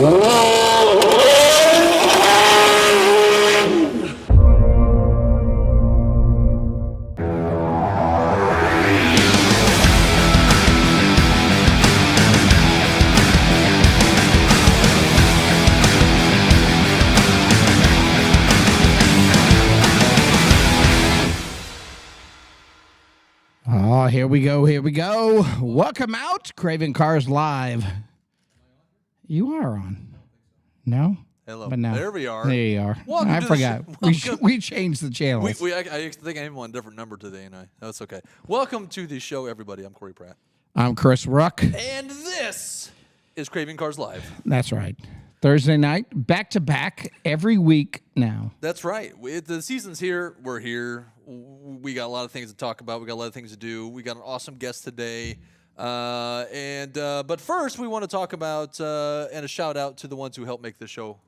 Oh, here we go. Here we go. Welcome out, Craving Cars Live. You are on. No? Hello. But no. There we are. There you are. Welcome I to forgot. We changed the channels. I think I'm on a different number today, and that's okay. Welcome to the show, everybody. I'm Corey Pratt. I'm Chris Ruck. And this is Craving Cars Live. That's right. Thursday night, back to back, every week now. That's right. The season's here. We're here. We got a lot of things to talk about. We got a lot of things to do. We got an awesome guest today. But first, we want to talk about and a shout out to the ones who helped make this show.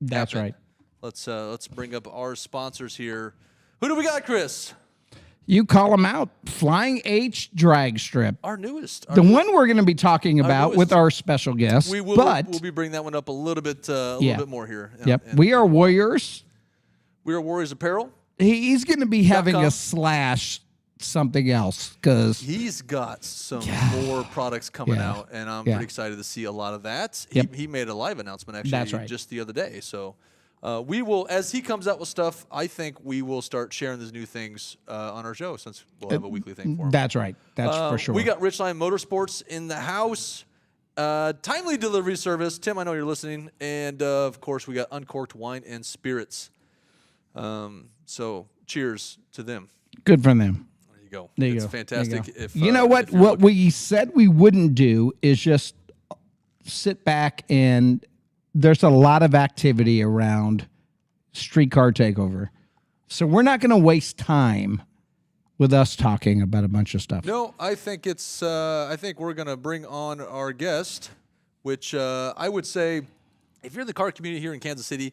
That's happen. right. Let's bring up our sponsors here. Who do we got, Chris? You call them out. Flying H Drag Strip. Our newest. The one we're going to be talking about with our special guest. We'll be bringing that one up a little bit more here. We are Warriors. We are Warriors Apparel. He's going to be having a slash something else because he's got some more products coming out, and I'm pretty excited to see a lot of that. He made a live announcement actually just the other day. So we will, as he comes out with stuff, I think we will start sharing these new things on our show since we'll have a weekly thing for him. That's right. That's for sure. We got Richline Motorsports in the house. Timely delivery service. Tim, I know you're listening. And, of course, we got Uncorked Wine and Spirits. So cheers to them. Good for them. There you go. It's fantastic. You know what? What we said we wouldn't do is just sit back and there's a lot of activity around Street Car Takeover. So we're not going to waste time with us talking about a bunch of stuff. No, I think it's. I think we're going to bring on our guest, which I would say, if you're in the car community here in Kansas City,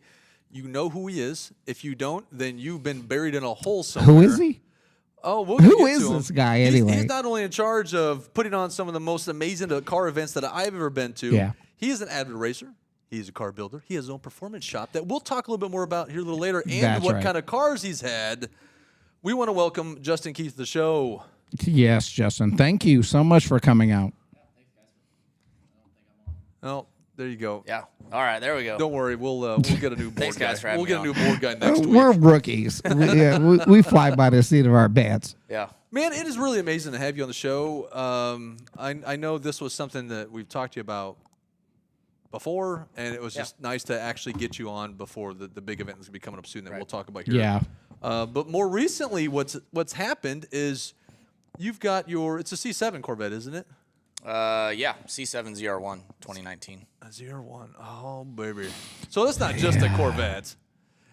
you know who he is. If you don't, then you've been buried in a hole somewhere. Who is he? Oh, who is this guy anyway? He's not only in charge of putting on some of the most amazing car events that I've ever been to. Yeah. He is an avid racer. He's a car builder. He has his own performance shop that we'll talk a little bit more about here a little later, and what kind of cars he's had. We want to welcome Justin Keith to the show. Yes, Justin. Thank you so much for coming out. Yeah, thanks, guys. I don't think I'm on. Oh, there you go. Yeah. All right, there we go. Don't worry, we'll get a new board Thanks, guy. guys, for having We'll get me a new board guy next week. We're rookies. we fly by the seat of our pants. Yeah. Man, it is really amazing to have you on the show. I know this was something that we've talked to you about before, and it was just nice to actually get you on before the big event that's going to be coming up soon that we'll talk about here. Yeah. But more recently, what's happened is you've got it's a C7 Corvette, isn't it? Yeah, C7 ZR1 2019. A ZR1. Oh, baby. So that's not just a Corvette.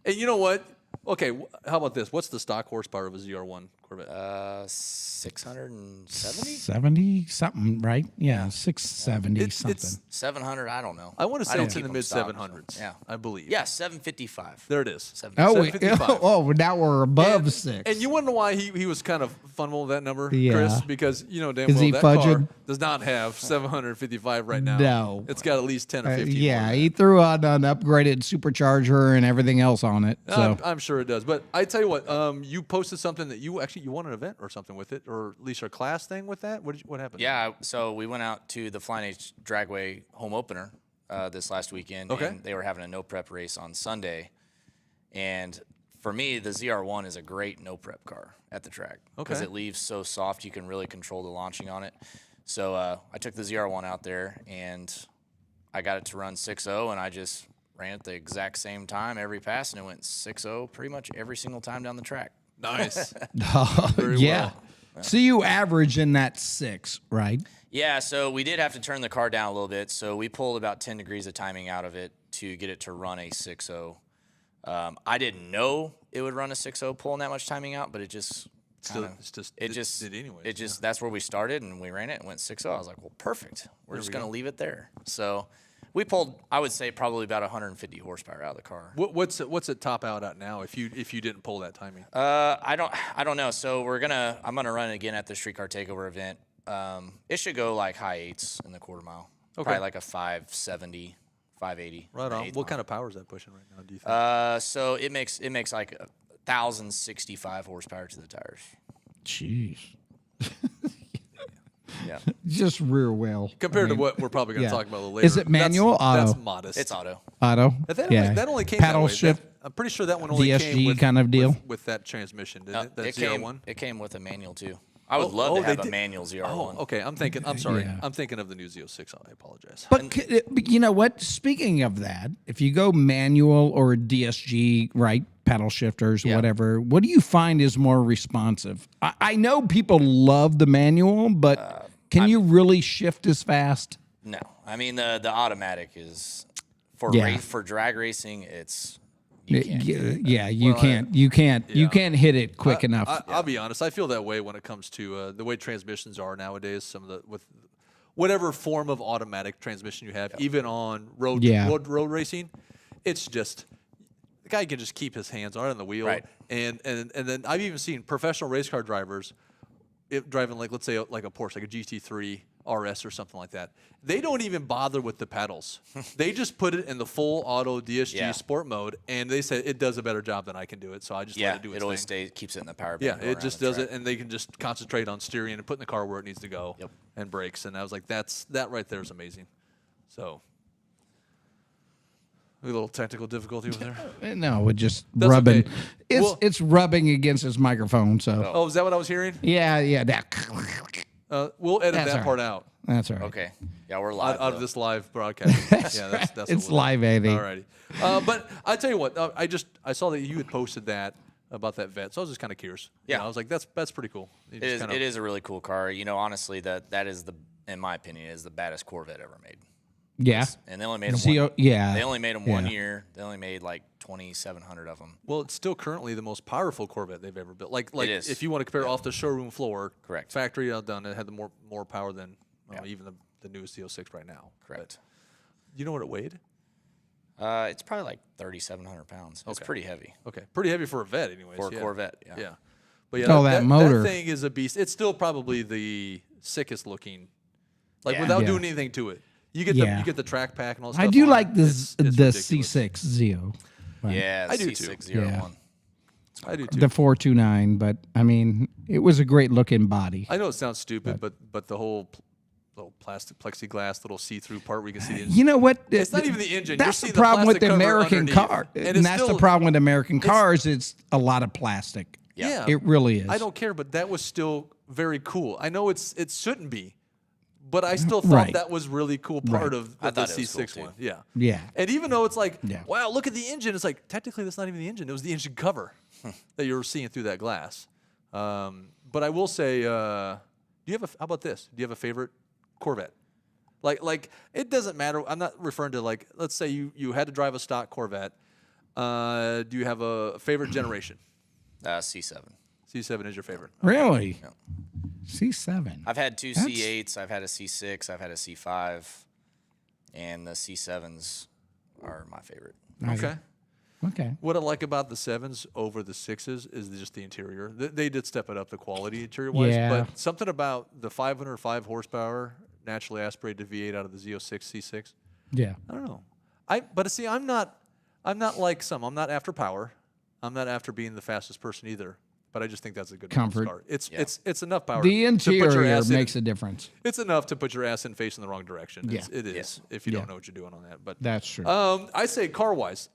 And you know what? Okay, how about this? What's the stock horsepower of a ZR1 Corvette? 670? 70 something, right? Yeah, 670 something. It's 700, I don't know. I want to say it's in keep the them stock, mid-700s, yeah. I believe. Yeah, 755. There it is. 755. Oh, now we're above 6. And you want to know why he was kind of fun with that number, Yeah. Chris? Because you know damn Is well he that car fudging? does not have 755 right now. No. It's got at least 10 or 15 yeah, more. he threw out an upgraded supercharger and everything else on it. So I'm sure it does. But I tell you what, you posted something that you won an event or something with it, or at least a class thing with that. What happened? Yeah, so we went out to the Flying H Dragway home opener this last weekend. Okay. And they were having a no-prep race on Sunday. And for me, the ZR1 is a great no-prep car at the track. Because it leaves so soft, you can really control the launching on it. So I took the ZR1 out there, and I got it to run 6.0, and I just ran it the exact same time every pass, and it went 6.0 pretty much every single time down the track. Nice. yeah. well. So you average in that 6, right? Yeah, so we did have to turn the car down a little bit. So we pulled about 10 degrees of timing out of it to get it to run a 6.0. I didn't know it would run a 6.0 pulling that much timing out, but it just did anyway. That's where we started, and we ran it and went 6.0. I was like, well, perfect. We're just going to leave it there. So we pulled, I would say, probably about 150 horsepower out of the car. What's it top out at now if you didn't pull that timing? I don't know. So I'm gonna run it again at the Street Car Takeover event. It should go like high 8s in the quarter mile. Okay. Probably like a 570, 580. Right on. What kind of power is that pushing right now, do you think? So it makes like 1,065 horsepower to the tires. Jeez. Yeah. Just rear wheel. Compared to what we're probably going to talk about a little later. Is it manual, auto? That's modest. It's auto. Auto? That only came paddle that way. shift. I'm pretty sure that one only DSG came with, kind of deal with that transmission, didn't it? That it ZR1? It came with a manual too. I would love to have a manual ZR1. Oh, okay. I'm sorry. Yeah. I'm thinking of the new Z06. I apologize. But you know what? Speaking of that, if you go manual or DSG, right, paddle shifters, whatever, what do you find is more responsive? I know people love the manual, but can you really shift as fast? No. I mean, the automatic is, for drag racing, it's... You can't hit it quick enough. I'll be honest. I feel that way when it comes to the way transmissions are nowadays. With whatever form of automatic transmission you have, even on road racing, it's just the guy can just keep his hands right on the wheel. Right. And then I've even seen professional race car drivers driving, like, let's say like a Porsche, like a GT3 RS or something like that. They don't even bother with the pedals. They just put it in the full auto DSG sport mode, and they say it does a better job than I can do it. So I just let it do its thing. It always keeps it in the power band. Yeah, it just does it, and they can just concentrate on steering and putting the car where it needs to go and brakes. And I was like, that right there is amazing. So a little technical difficulty over there. No, we're just rubbing. Okay. It's rubbing against his microphone. So. Oh, is that what I was hearing? Yeah. That. We'll edit that part out. That's all right. Okay. Yeah, we're live. Out of this live broadcast. That's it's live, Eddie. All righty. But I tell you what, I saw that you had posted that about that vet, so I was just kind of curious. Yeah. You know, I was like, that's pretty cool. It is a really cool car. You know, honestly, that is in my opinion, is the baddest Corvette ever made. Yeah. And they only made them They only made them 1 year. They only made like 2,700 of them. Well, it's still currently the most powerful Corvette they've ever built. Like if you want to compare off the showroom floor, correct. Factory outdone, it had the more power than even the newest Z06 right now. Correct. But you know what it weighed? It's probably like 3,700 pounds. It's pretty heavy. Okay, pretty heavy for a vet, anyways. For a Corvette, yeah. But that motor. That thing is a beast. It's still probably the sickest looking, without doing anything to it. You get the track pack and all that stuff. I do like the ridiculous. C6 Zio. Right. Yeah, I do C6 too. Z01. I do too. The 429, but I mean, it was a great looking body. I know it sounds stupid, but the whole little plastic plexiglass, little see-through part where you can see the engine. You know what? It's not even the engine. That's You're the problem with the plastic cover American underneath. car. And that's the problem with American cars. It's a lot of plastic. Yeah. It really is. I don't care, but that was still very cool. I know it shouldn't be, but I still thought that was really cool part of the C6 one. Yeah. Yeah. And even though it's like, wow, look at the engine. It's like, technically, that's not even the engine. It was the engine cover that you were seeing through that glass. But I will say, how about this? Do you have a favorite Corvette? Like it doesn't matter. I'm not referring to, like, let's say you had to drive a stock Corvette. Do you have a favorite generation? C7. C7 is your favorite. Really? Yeah. C7. I've had two C8s. I've had a C6. I've had a C5. And the C7s are my favorite. Okay. What I like about the 7s over the 6s is just the interior. They did step it up, the quality interior-wise. Yeah. But something about the 505 horsepower naturally aspirated V8 out of the Z06 C6. Yeah. I don't know. But see, I'm not like some. I'm not after power. I'm not after being the fastest person either. But I just think that's a good comfort. Car. It's enough power. The interior to put your ass makes a difference. It's enough to put your ass in facing the wrong direction. Yeah. It is if you don't know what you're doing on that. But that's true. I say car-wise,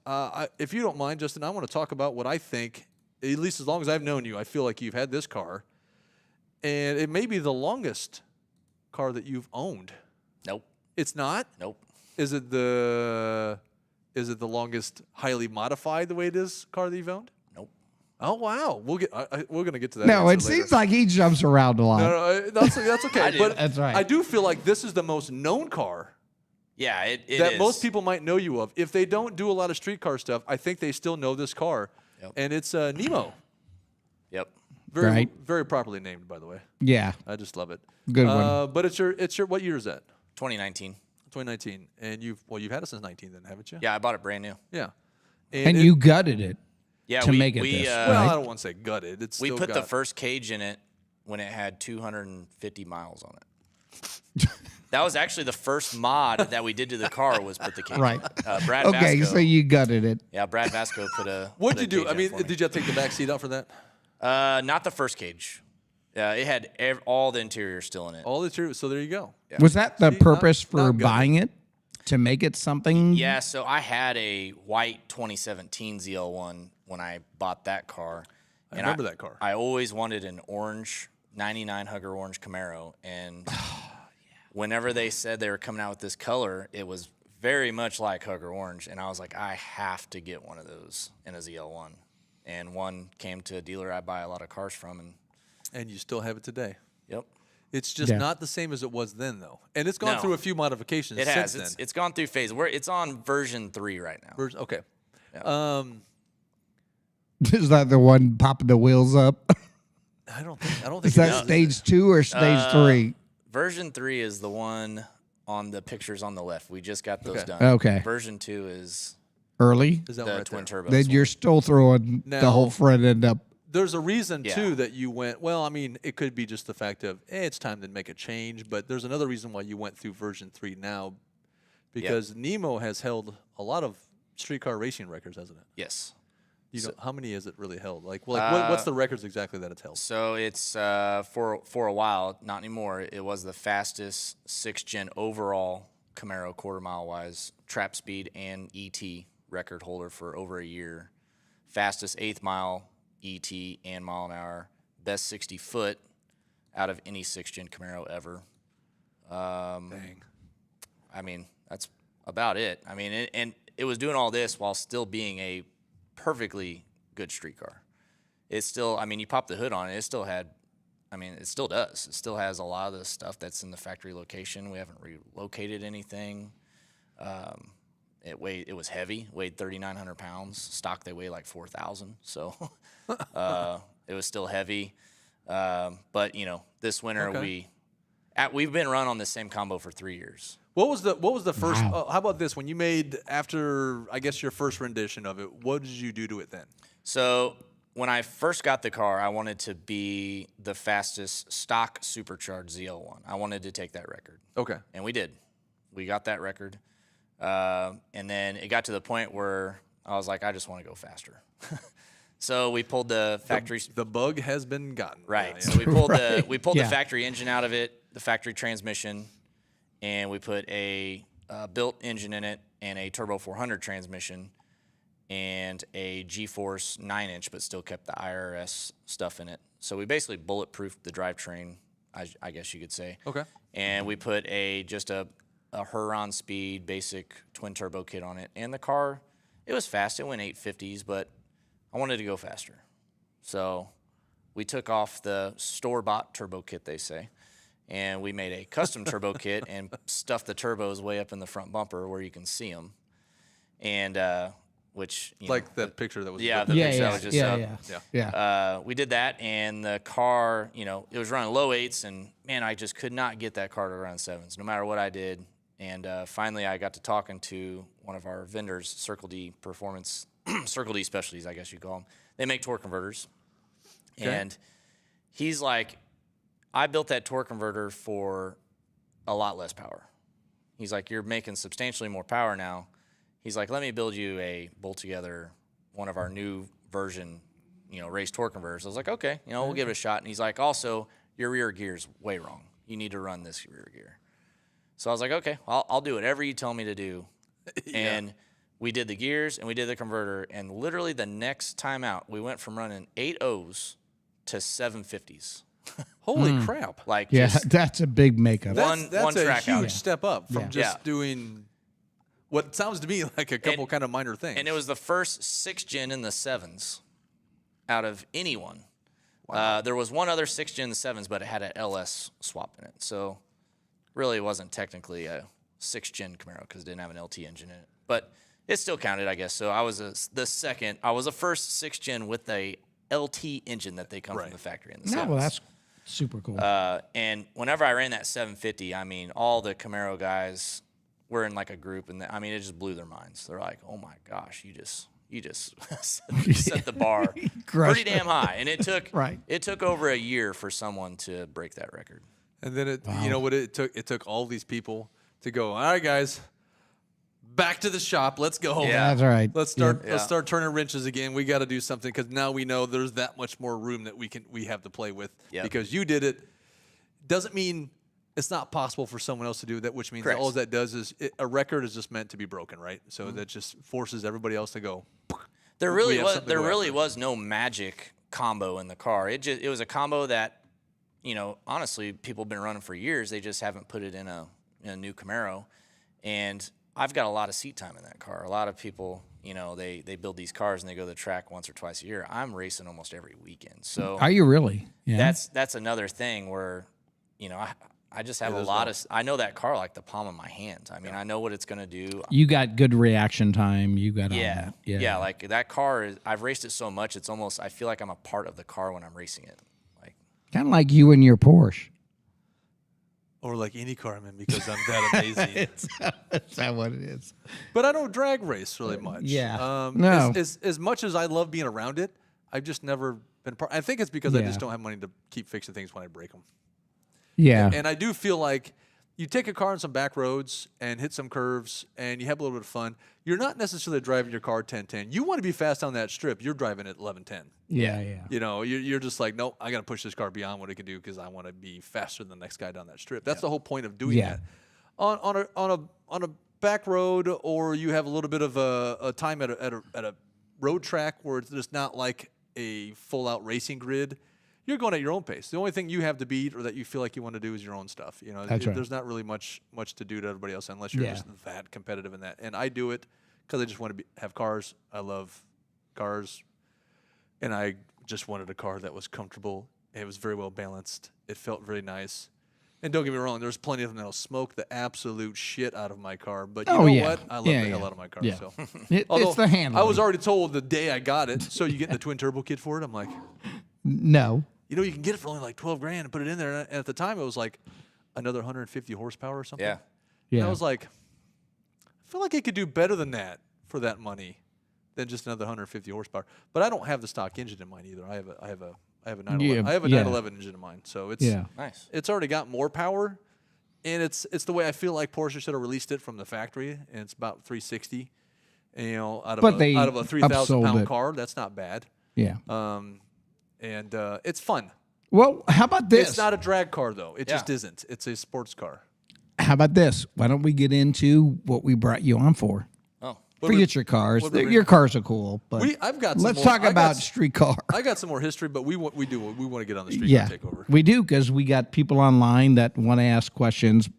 if you don't mind, Justin, I want to talk about what I think. At least as long as I've known you, I feel like you've had this car, and it may be the longest car that you've owned. Nope. It's not? Nope. Is it the longest highly modified the way it is car that you've owned? Nope. Oh wow, we're gonna get to that. No, it later. Seems like he jumps around a lot. No, that's okay. But that's right. I do feel like this is the most known car. Yeah, it that is. Most people might know you of. If they don't do a lot of street car stuff, I think they still know this car. Yep. And it's Nemo. Yep. Very properly named, by the way. Yeah. I just love it. Good one. But it's your what year is that? 2019. 2019. And you've had it since 19 then, haven't you? Yeah, I bought it brand new. Yeah. And you gutted it. Yeah, to make it this. Well, I don't want to say gutted. We put the first cage in it when it had 250 miles on it. That was actually the first mod that we did to the car was put the cage. Right. Brad Okay, Vasco, so you gutted it. Yeah, Brad Vasco put a. What'd you do? I mean, did you have to take the back seat out for that? Not the first cage. It had all the interior still in it. All the interior. So there you go. Yeah. Was that the purpose for buying it? To make it something? Yeah, so I had a white 2017 ZL1 when I bought that car. I remember that car. I always wanted an orange, 99 Hugger orange Camaro. And whenever they said they were coming out with this color, it was very much like Hugger orange. And I was like, I have to get one of those in a ZL1. And one came to a dealer I buy a lot of cars from. And you still have it today. Yep. It's just not the same as it was then, though. And it's gone through a few modifications since then. It's gone through phases. It's on version 3 right now. Okay. Yeah. Is that the one popping the wheels up? I don't think Is that stage 2 or stage 3? Version 3 is the one on the pictures on the left. We just got those done. Okay. Version 2 is early. Is that the right twin turbo. Then you're still throwing the whole front end up. There's a reason, too, that you went, well, I mean, it could be just the fact of, it's time to make a change, but there's another reason why you went through version 3 now, because Nemo has held a lot of street car racing records, hasn't it? Yes. You know, how many has it really held? What's the records exactly that it's held? So it's, for a while, not anymore, it was the fastest 6th-gen overall Camaro quarter-mile-wise, trap speed and ET record holder for over a year. Fastest 8th mile ET and mile an hour, best 60 foot out of any 6th-gen Camaro ever. Dang. I mean, that's about it. I mean, and it was doing all this while still being a perfectly good street car. It's still, I mean, you pop the hood on it, it still had, I mean, it still does. It still has a lot of the stuff that's in the factory location. We haven't relocated anything. It was heavy, weighed 3,900 pounds. Stock, they weigh like 4,000. So it was still heavy. But, you know, this winter we've been run on the same combo for 3 years. What was the first, how about this? When you made, after, I guess, your first rendition of it, what did you do to it then? So when I first got the car, I wanted to be the fastest stock supercharged ZL1. I wanted to take that record. Okay. And we did. We got that record. And then it got to the point where I was like, I just want to go faster. So we pulled the factory. The bug has been gotten. Right. Yeah. So we pulled the factory engine out of it, the factory transmission, and we put a built engine in it and a Turbo 400 transmission and a G-Force 9-inch, but still kept the IRS stuff in it. So we basically bulletproofed the drivetrain, I guess you could say. Okay. And we put just a Huron Speed basic twin turbo kit on it. And the car, it was fast. It went 850s, but I wanted to go faster. So we took off the store-bought turbo kit, they say, and we made a custom turbo kit and stuffed the turbos way up in the front bumper where you can see them. And which, you know, that picture that was the picture that was just up. Yeah. We did that, and the car, you know, it was running low 8s, and man, I just could not get that car to run 7s, no matter what I did. And finally, I got to talking to one of our vendors, Circle D Performance, Circle D Specialties, I guess you call them. They make torque converters. Okay. And he's like, I built that torque converter for a lot less power. He's like, you're making substantially more power now. He's like, let me build you a bolt together, one of our new version, you know, race torque converters. I was like, okay, you know, we'll give it a shot. And he's like, also, your rear gear's way wrong. You need to run this rear gear. So I was like, okay, I'll do whatever you tell me to do. And we did the gears and we did the converter. And literally the next time out, we went from running 8.0s to 750s. Holy crap. Like, that's a big makeup. That's a huge out. step up from just doing what sounds to me like a couple kind of minor things. And it was the first 6th-gen in the 7s out of anyone. Wow. There was one other 6th-gen in the 7s, but it had an LS swap in it. So really it wasn't technically a 6th-gen Camaro because it didn't have an LT engine in it. But it still counted, I guess. So I was the first 6th-gen with a LT engine that they come from the factory in the 7s. Well, that's super cool. And whenever I ran that 750, I mean, all the Camaro guys were in like a group, and I mean, it just blew their minds. They're like, "Oh my gosh, you just set the bar pretty damn high." And it took over a year for someone to break that record. And then you know what it took? It took all these people to go, all right, guys, back to the shop. Let's go. Yeah, that's right. Let's start turning wrenches again. We got to do something because now we know there's that much more room that we have to play with because you did it. Doesn't mean it's not possible for someone else to do that, which means all that does is a record is just meant to be broken, right? So that just forces everybody else to go. There really was no magic combo in the car. It was a combo that, honestly, people have been running for years. They just haven't put it in a new Camaro. And I've got a lot of seat time in that car. A lot of people, they build these cars and they go to the track once or twice a year. I'm racing almost every weekend. So are you really? Yeah. That's another thing where, I just have a lot of. I know that car like the palm of my hand. I mean, I know what it's going to do. You got good reaction time. You got all that. Yeah. Like that car I've raced it so much. It's almost. I feel like I'm a part of the car when I'm racing it. Like kind of like you and your Porsche, or like any car I'm in because I'm that amazing. That's not what it is. But I don't drag race really much. Yeah. No. As much as I love being around it, I've just never been part. I think it's because I just don't have money to keep fixing things when I break them. Yeah. And I do feel like you take a car on some back roads and hit some curves and you have a little bit of fun. You're not necessarily driving your car 10-10. You want to be fast on that strip. You're driving at 11-10. Yeah. You're just like, nope, I got to push this car beyond what it can do because I want to be faster than the next guy down that strip. That's the whole point of doing that. On a back road, or you have a little bit of a time at a road track where it's just not like a full out racing grid. You're going at your own pace. The only thing you have to beat or that you feel like you want to do is your own stuff. There's not really much to do to everybody else unless you're just that competitive in that. And I do it because I just want to have cars. I love cars. And I just wanted a car that was comfortable. It was very well balanced. It felt very nice. And don't get me wrong, there's plenty of them that'll smoke the absolute shit out of my car. But you know what? I love the hell out of my car. Yeah. So. It's the handling. I was already told the day I got it, so you get the twin turbo kit for it? I'm like, no. You can get it for only like $12,000 and put it in there. And at the time, it was like another 150 horsepower or something. Yeah. And I was like, I feel like it could do better than that for that money than just another 150 horsepower. But I don't have the stock engine in mine either. I have a 911. I have a 911 engine in mine, so it's nice. It's already got more power, and it's the way I feel like Porsche should have released it from the factory, and it's about 360. And, out of a 3,000-pound car, that's not bad. Yeah. And it's fun. Well, how about this? It's not a drag car, though. It just isn't. It's a sports car. How about this? Why don't we get into what we brought you on for? Oh. Forget your cars. Your cars are cool, but let's talk about street car. I got some more history, but we want to get on the street car takeover. We do, because we got people online that want to ask questions.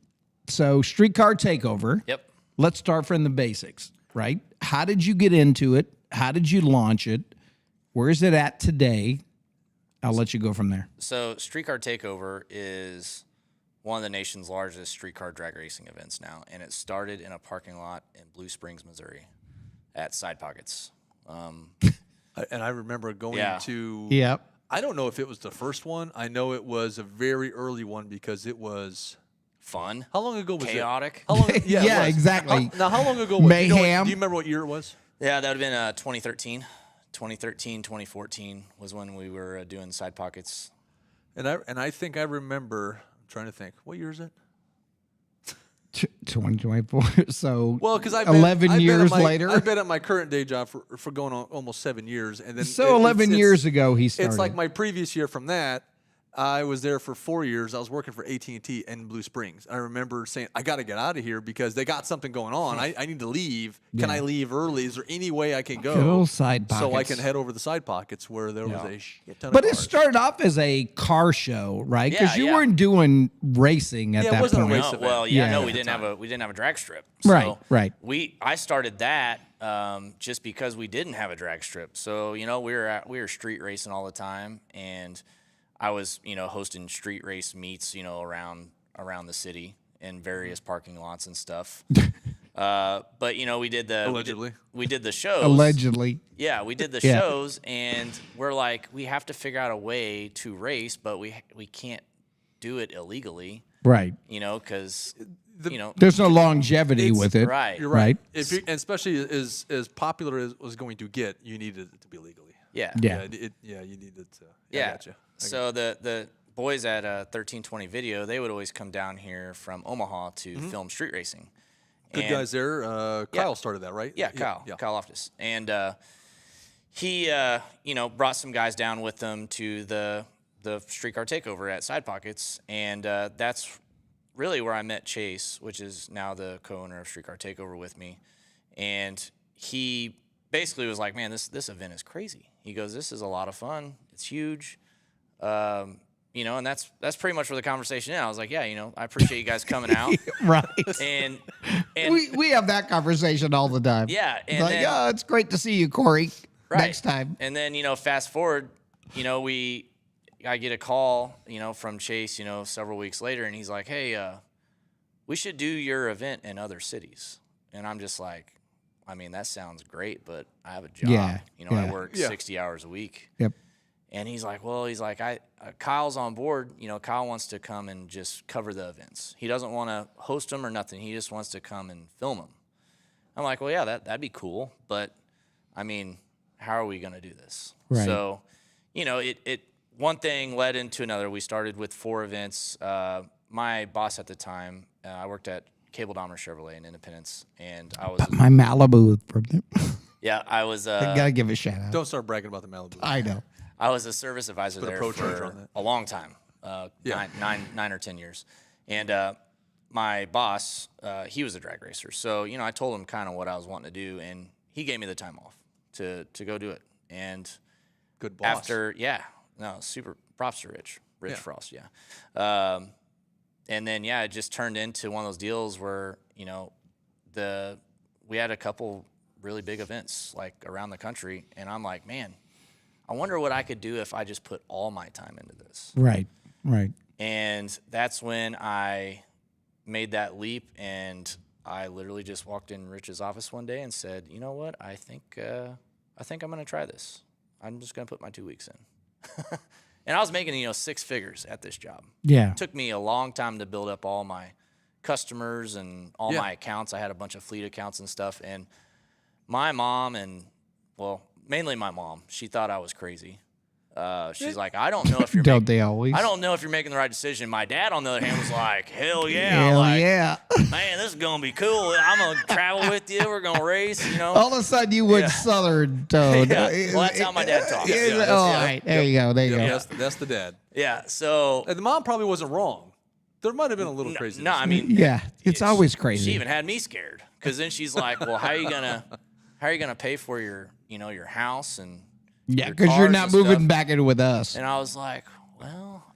So street car takeover. Yep. Let's start from the basics, right? How did you get into it? How did you launch it? Where is it at today? I'll let you go from there. So Street Car Takeover is one of the nation's largest street car drag racing events now, and it started in a parking lot in Blue Springs, Missouri, at Side Pockets. And I remember going to. Yeah. I don't know if it was the first one. I know it was a very early one because it was fun. How long ago was chaotic? How long? Yeah, exactly. Now, how long ago was mayhem? Do you remember what year it was? Yeah, that would have been 2013. 2013, 2014 was when we were doing Side Pockets. And I think I remember. I'm trying to think. What year is it? 2024. So because 11 years later, I've been at my current day job for going on almost 7 years, and then 11 years ago he started. It's like my previous year from that. I was there for 4 years. I was working for AT&T in Blue Springs. I remember saying, I got to get out of here because they got something going on. I need to leave. Can I leave early? Is there any way I can go? Good old Side Pockets. So I can head over the Side Pockets where there was a shit ton of But cars. it started off as a car show, right? Because you weren't doing racing at that point. It wasn't a race event. Well, we didn't have a drag strip. So right. I started that just because we didn't have a drag strip. So we were street racing all the time, and I was, hosting street race meets, around the city in various parking lots and stuff. But we did the allegedly we did the shows. Allegedly. Yeah, we did the shows, and we're like, we have to figure out a way to race, but we can't do it illegally. Right. Because there's no longevity with it. Right. You're right. Especially as popular as it was going to get, you needed it to be legally. Yeah. You needed to. Yeah. So the boys at 1320 Video, they would always come down here from Omaha to film street racing. Good guys there. Kyle started that, right? Yeah, Kyle Loftus. And he, brought some guys down with them to the Street Car Takeover at Side Pockets. And that's really where I met Chase, which is now the co-owner of Street Car Takeover with me. And he basically was like, man, this event is crazy. He goes, this is a lot of fun. It's huge. And that's pretty much where the conversation is. I was like, yeah, I appreciate you guys coming out. Right. And we have that conversation all the time. Yeah. And it's like, it's great to see you, Corey. Right. Next time. And then, fast forward, I get a call, from Chase, several weeks later, and he's like, hey, we should do your event in other cities. And I'm just like, I mean, that sounds great, but I have a job. Yeah. I work 60 hours a week. Yep. And he's like, Kyle's on board. Kyle wants to come and just cover the events. He doesn't want to host them or nothing. He just wants to come and film them. I'm like, well, yeah, that'd be cool. But, I mean, how are we going to do this? Right. So, it one thing led into another. We started with 4 events. My boss at the time, I worked at Cable Dahmer Chevrolet in Independence, and I was my Malibu from them. Yeah, I was. I gotta give a shout out. Don't start bragging about the Malibu. I know. I was a service advisor there for a long time, 9 or 10 years, and my boss, he was a drag racer, so I told him kind of what I was wanting to do, and he gave me the time off to go do it. And good boss. After super props to Rich Frost, and then it just turned into one of those deals where we had a couple really big events like around the country, and I'm like, man, I wonder what I could do if I just put all my time into this. Right. And that's when I made that leap, and I literally just walked in Rich's office one day and said, you know what, I think I'm going to try this. I'm just going to put my 2 weeks in. And I was making, 6 figures at this job. Yeah. It took me a long time to build up all my customers and all my accounts. I had a bunch of fleet accounts and stuff. And my mom mainly my mom, she thought I was crazy. She's like, I don't know if you're I don't know if you're making the right decision. My dad, on the other hand, was like, hell yeah. Man, this is going to be cool. I'm going to travel with you. We're going to race, All of a sudden you went Southern Toad. Well, that's how my dad talks. All right. There you go. That's the dad. Yeah. So. And the mom probably wasn't wrong. There might have been a little crazy. No, I mean. Yeah. It's always crazy. She even had me scared. Because then she's like, well, how are you going to pay for your house and. Yeah, because you're not moving back in with us. And I was like, well,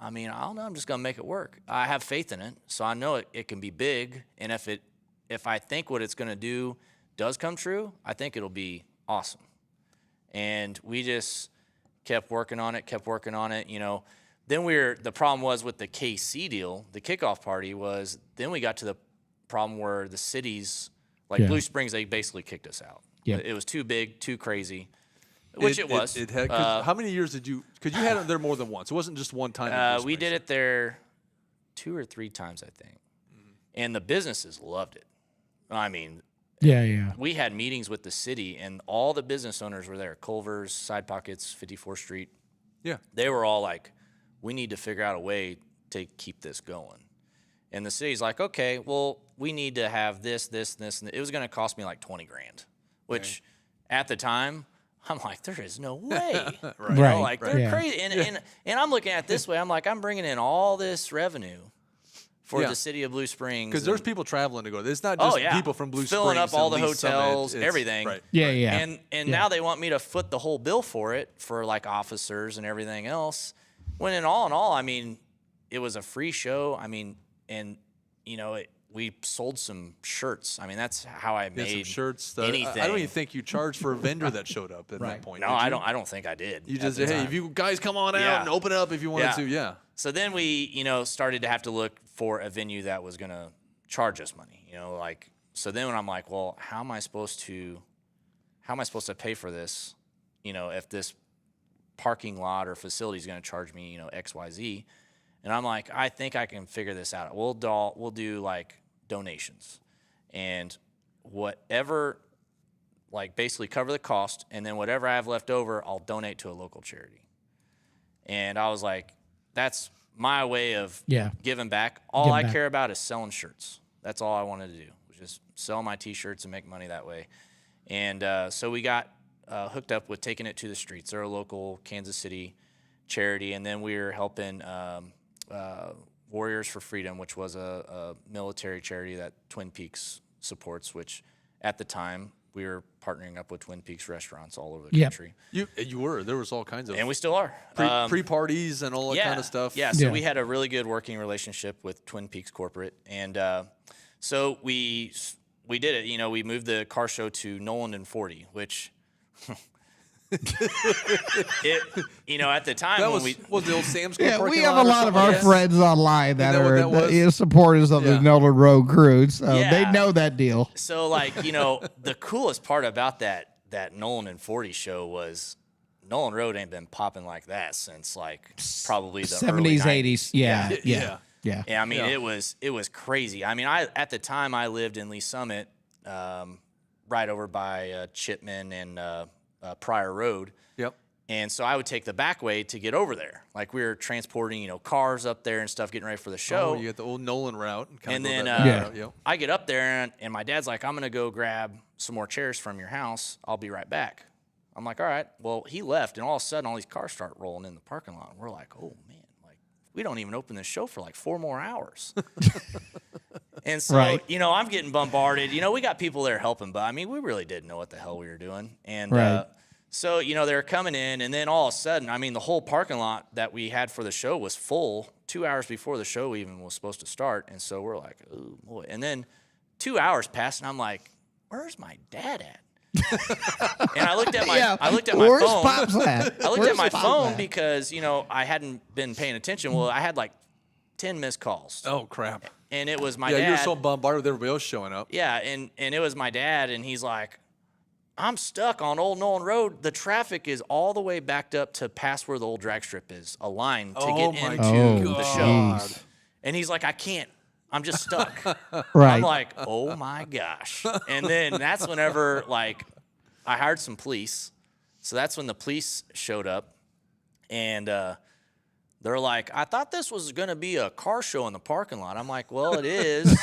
I mean, I don't know. I'm just going to make it work. I have faith in it, so I know it can be big. And if I think what it's going to do does come true, I think it'll be awesome. And we just kept working on it. Then the problem was with the KC deal, the kickoff party was, then we got to the problem where the cities, like Blue Springs, they basically kicked us out. Yeah. It was too big, too crazy. Which it was. It had, how many years did you? Because you had it there more than once. It wasn't just one time. We did it there 2 or 3 times, I think. Mm-hmm. And the businesses loved it. I mean, we had meetings with the city, and all the business owners were there. Culver's, Side Pockets, 54th Street. Yeah. They were all like, we need to figure out a way to keep this going. And the city's like, okay, well, we need to have this, and it was going to cost me like $20,000, which at the time, I'm like, there is no way. Right. They're crazy. And I'm looking at it this way. I'm like, I'm bringing in all this revenue for the city of Blue Springs. Because there's people traveling to go. It's not just people from Blue Springs. Filling up all the hotels, everything. Right. Yeah. And now they want me to foot the whole bill for it, for like officers and everything else. When in all, I mean, it was a free show. I mean, and, we sold some shirts. I mean, that's how I made some shirts. anything. I don't even think you charged for a vendor that showed up at that point. No, I don't think I did. You just said, hey, if you guys come on out and open it up if you wanted to. Yeah. So then we, started to have to look for a venue that was going to charge us money. So then when I'm like, well, how am I supposed to pay for this? If this parking lot or facility is going to charge me, X, Y, Z. And I'm like, I think I can figure this out. We'll do like donations and whatever, like basically cover the cost, and then whatever I have left over, I'll donate to a local charity. And I was like, that's my way of giving back. All I care about is selling shirts. That's all I wanted to do, was just sell my T-shirts and make money that way. And so we got hooked up with Taking It to the Streets. They're a local Kansas City charity, and then we were helping Warriors for Freedom, which was a military charity that Twin Peaks supports, which at the time we were partnering up with Twin Peaks restaurants all over the country. You were. There was all kinds of. And we still are. Pre-parties and all that kind of stuff. Yeah, so we had a really good working relationship with Twin Peaks Corporate. And so we did it. You know, we moved the car show to Noland and 40, which... you know, at the time that when was the old Sam's Club we have a lot of our friends online that are supporters of the Nolan Road crew, so they know that deal. So, like, you know, the coolest part about that Nolan and 40 show was Nolan Road ain't been popping like that since like probably the 70s, 80s. Yeah. I mean, it was crazy. I mean, at the time I lived in Lee Summit, right over by Chipman and Pryor Road. Yep. And so I would take the back way to get over there. Like we were transporting, you know, cars up there and stuff, getting ready for the show. Oh, you got the old Nolan route. And then I get up there and my dad's like, I'm going to go grab some more chairs from your house. I'll be right back. I'm like, all right. Well, he left, and all of a sudden all these cars start rolling in the parking lot. And we're like, oh, man, like we don't even open this show for like 4 more hours. And so, you know, I'm getting bombarded. You know, we got people there helping, but I mean, we really didn't know what the hell we were doing. And so, you know, they're coming in, and then all of a sudden, I mean, the whole parking lot that we had for the show was full 2 hours before the show even was supposed to start. And so we're like, oh, boy. And then 2 hours passed, and I'm like, where's my dad at? And I looked at my phone. Pops at? I looked at my phone because, you know, I hadn't been paying attention. Well, I had like 10 missed calls. Oh, crap. And it was my dad. Yeah, you're so bombarded with everybody else showing up. Yeah, and it was my dad, and he's like, I'm stuck on Old Nolan Road. The traffic is all the way backed up to past where the old drag strip is, a line to get into the show. And he's like, I can't. I'm just stuck. I'm like, oh, my gosh. And then that's whenever, like, I hired some police. So that's when the police showed up, and they're like, I thought this was going to be a car show in the parking lot. I'm like, well, it is.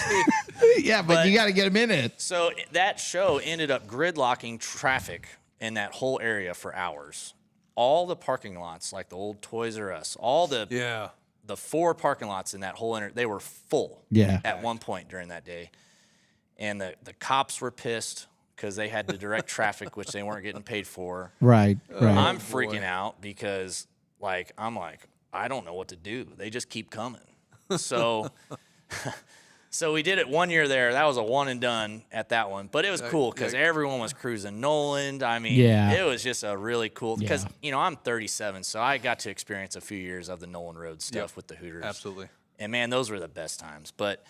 but you got to get them in it. So that show ended up gridlocking traffic in that whole area for hours. All the parking lots, like the old Toys R Us, all the 4 parking lots in that whole they were full at one point during that day. And the cops were pissed because they had to direct traffic, which they weren't getting paid for. Right. I'm freaking out because, like, I'm like, I don't know what to do. They just keep coming. So so we did it 1 year there. That was a one and done at that one. But it was cool because everyone was cruising Noland. I mean, it was just a really cool – because, you know, I'm 37, so I got to experience a few years of the Noland Road stuff with the Hooters. Absolutely. And, man, those were the best times. But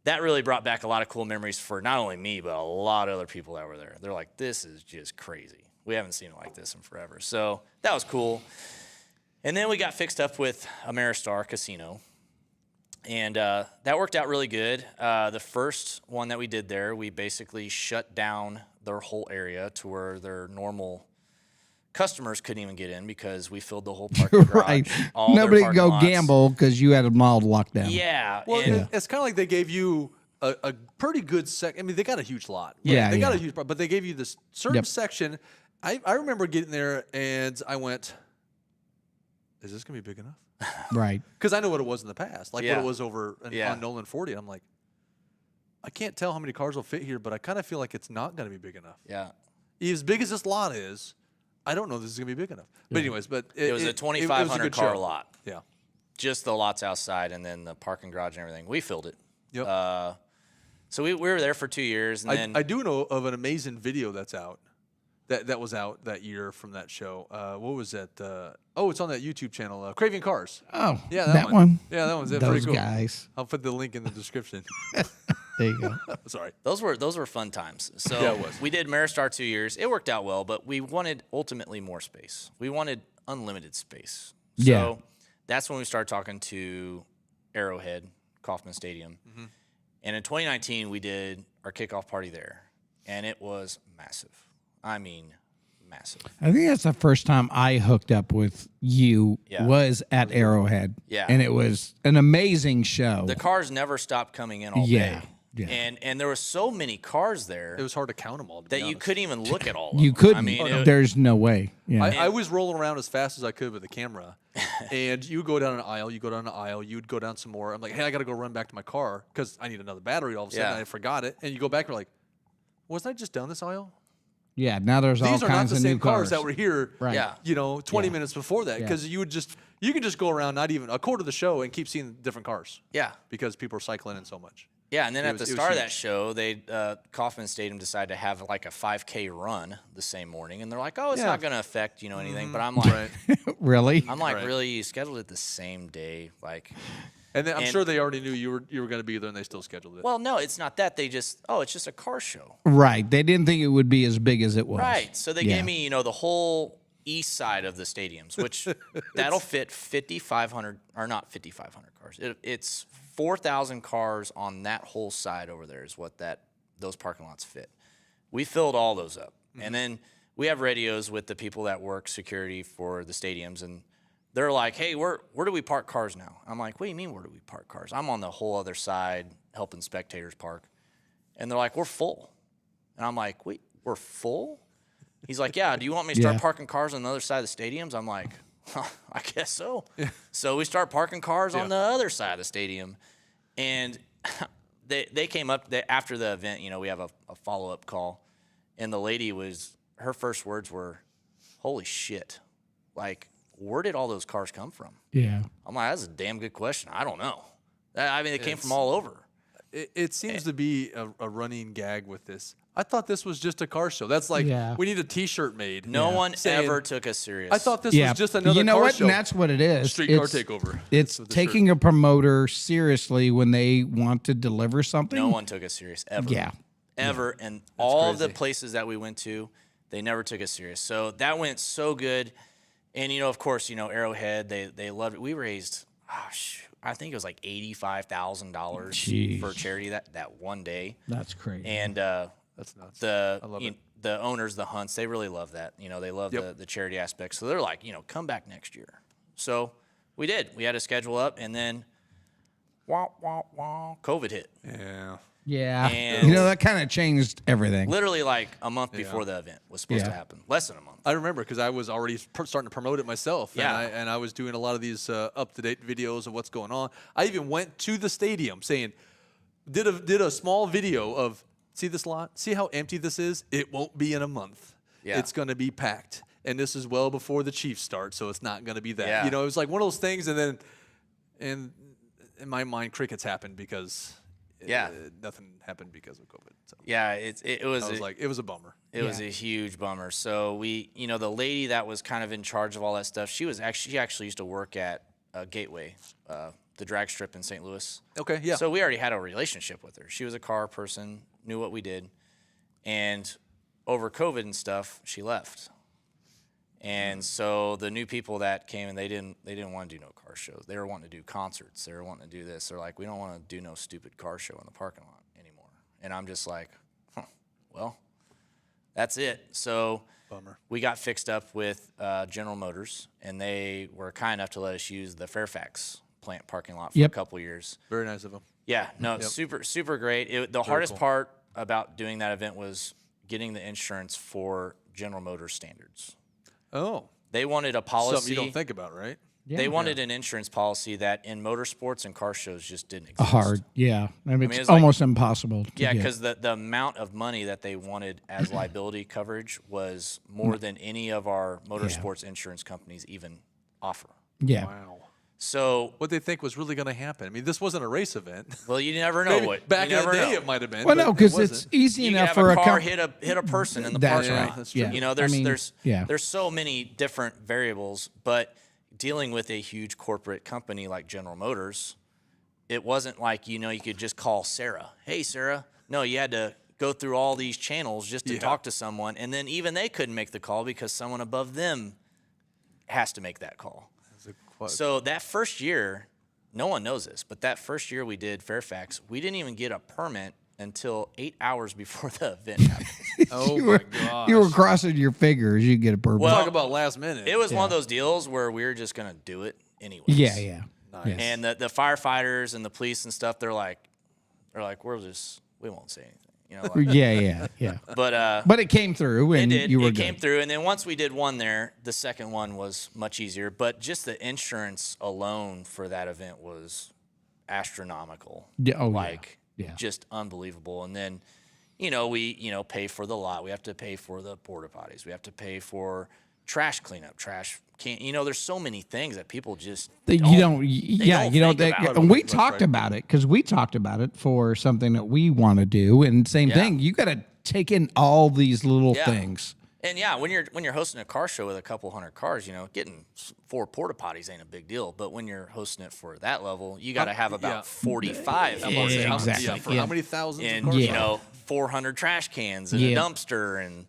that really brought back a lot of cool memories for not only me but a lot of other people that were there. They're like, this is just crazy. We haven't seen it like this in forever. So that was cool. And then we got fixed up with Ameristar Casino, and that worked out really good. The first one that we did there, we basically shut down their whole area to where their normal customers couldn't even get in because we filled the whole parking garage. Nobody could go gamble because you had a mild lockdown. Yeah. Well, it's kind of like they gave you a pretty good I mean, they got a huge lot. They got a huge, but they gave you this certain section. I remember getting there, and I went, is this going to be big enough? Right. Because I know what it was in the past, like what it was over on Nolan 40. I'm like, I can't tell how many cars will fit here, but I kind of feel like it's not going to be big enough. Yeah. As big as this lot is, I don't know if this is going to be big enough. But anyways, it was a 2,500 car lot. Yeah. Just the lots outside and then the parking garage and everything. We filled it. Yep. So we were there for 2 years. And then I do know of an amazing video that's out. That was out that year from that show. What was that? It's on that YouTube channel, Craving Cars. Oh, yeah, that one. Yeah, that one's Those pretty cool. Guys. I'll put the link in the description. There you go. Sorry. Those were fun times. So we did Ameristar 2 years. It worked out well, but we wanted ultimately more space. We wanted unlimited space. So that's when we started talking to Arrowhead, Kauffman Stadium. Mm-hmm. And in 2019, we did our kickoff party there, and it was massive. I mean, massive. I think that's the first time I hooked up with you was at Arrowhead. Yeah. And it was an amazing show. The cars never stopped coming in all day. Yeah. And there were so many cars there. It was hard to count them all. That you couldn't even look at all of them. You couldn't. I mean, there's no way. Yeah. I was rolling around as fast as I could with the camera. And you would go down an aisle, you go down an aisle, you'd go down some more. I'm like, hey, I got to go run back to my car because I need another battery. All of a sudden, I forgot it. And you go back and you're like, wasn't I just down this aisle? Yeah, now there's all kinds of new cars. These are not the same cars that were here, right. 20 minutes before that. Because you could just go around not even a quarter of the show and keep seeing different cars. Yeah. Because people are cycling in so much. Yeah, and then at the start of that show, Kauffman Stadium decided to have like a 5K run the same morning, and they're like, "Oh, it's not going to affect anything." But I'm like, really? I'm like, really? You scheduled it the same day, like? And then I'm sure they already knew you were going to be there, and they still scheduled it. Well, no, it's not that. They just it's just a car show. Right. They didn't think it would be as big as it was. Right. So they gave me the whole east side of the stadiums, which that'll fit 5,500 or not 5,500 cars. It's 4,000 cars on that whole side over there is what those parking lots fit. We filled all those up. And then we have radios with the people that work security for the stadiums, and they're like, hey, where do we park cars now? I'm like, what do you mean where do we park cars? I'm on the whole other side helping spectators park. And they're like, we're full. And I'm like, wait, we're full? He's like, yeah, do you want me to start parking cars on the other side of the stadiums? I'm like, I guess so. Yeah. So we start parking cars on the other side of the stadium. And they came up after the event, we have a follow-up call. And the lady her first words were, holy shit. Like, where did all those cars come from? Yeah. I'm like, that's a damn good question. I don't know. I mean, they came from all over. It seems to be a running gag with this. I thought this was just a car show. That's like, we need a T-shirt made. No one ever took us serious. I thought this was just another car show. And that's what it is. Street Car Takeover. It's taking a promoter seriously when they want to deliver something. No one took us serious, ever. Yeah. Ever. And all of the places that we went to, they never took us serious. So that went so good. And, of course, Arrowhead, they loved it. We raised, I think it was like $85,000 for charity that one day. That's crazy. And that's nuts. I love it. The owners, the Hunts, they really love that. They love the charity aspect. So they're like, come back next year. So we did. We had a schedule up, and then COVID hit. Yeah. Yeah. And that kind of changed everything. Literally like a month before the event was supposed to happen. Less than a month. I remember because I was already starting to promote it myself. Yeah. And I was doing a lot of these up-to-date videos of what's going on. I even went to the stadium saying, did a small video of, see this lot? See how empty this is? It won't be in a month. Yeah. It's going to be packed. And this is well before the Chiefs start, so it's not going to be that. Yeah. It was like one of those things, and then in my mind, crickets happened because nothing happened because of COVID. So it was it was a bummer. It was a huge bummer. So we, the lady that was kind of in charge of all that stuff, she actually used to work at Gateway, the dragstrip in St. Louis. Okay, yeah. So we already had a relationship with her. She was a car person, knew what we did, and over COVID and stuff, she left. And so the new people that came, and they didn't want to do no car shows. They were wanting to do concerts. They were wanting to do this. They're like, we don't want to do no stupid car show in the parking lot anymore. And I'm just like, well, that's it. So bummer. We got fixed up with General Motors, and they were kind enough to let us use the Fairfax plant parking lot for a couple years. Very nice of them. Yeah, no, super great. The hardest part about doing that event was getting the insurance for General Motors standards. Oh. They wanted a policy. Something you don't think about, right? Yeah. They wanted an insurance policy that in motorsports and car shows just didn't exist. Hard, yeah. I mean, it's almost impossible. Yeah, because the amount of money that they wanted as liability coverage was more than any of our motorsports insurance companies even offer. Yeah. Wow. So what they think was really going to happen. I mean, this wasn't a race event. Well, you never know what. Back in the day, it might have been. Well, no, because it's easy enough for a car hit a person in the parking lot. That's true. There's so many different variables, but dealing with a huge corporate company like General Motors, it wasn't like you could just call Sarah. Hey, Sarah. No, you had to go through all these channels just to talk to someone, and then even they couldn't make the call because someone above them has to make that call. So that first year, no one knows this, but that first year we did Fairfax, we didn't even get a permit until 8 hours before the event happened. Oh my gosh. You were crossing your fingers. You get a permit. Well, talk about last minute. It was one of those deals where we were just going to do it anyways. Yeah. Nice. Yes. And the firefighters and the police and stuff, we won't say anything. You know, like, yeah. But it came through, and you were good. It came through, and then once we did one there, the second one was much easier. But just the insurance alone for that event was astronomical. Just unbelievable. And then, we pay for the lot. We have to pay for the porta potties. We have to pay for trash cleanup, there's so many things that people just we talked about it because we talked about it for something that we want to do, and same thing. You got to take in all these little things. And when you're hosting a car show with a couple hundred cars, getting 4 porta potties ain't a big deal. But when you're hosting it for that level, you got to have about 45. Exactly. How many thousands? And 400 trash cans and a dumpster and.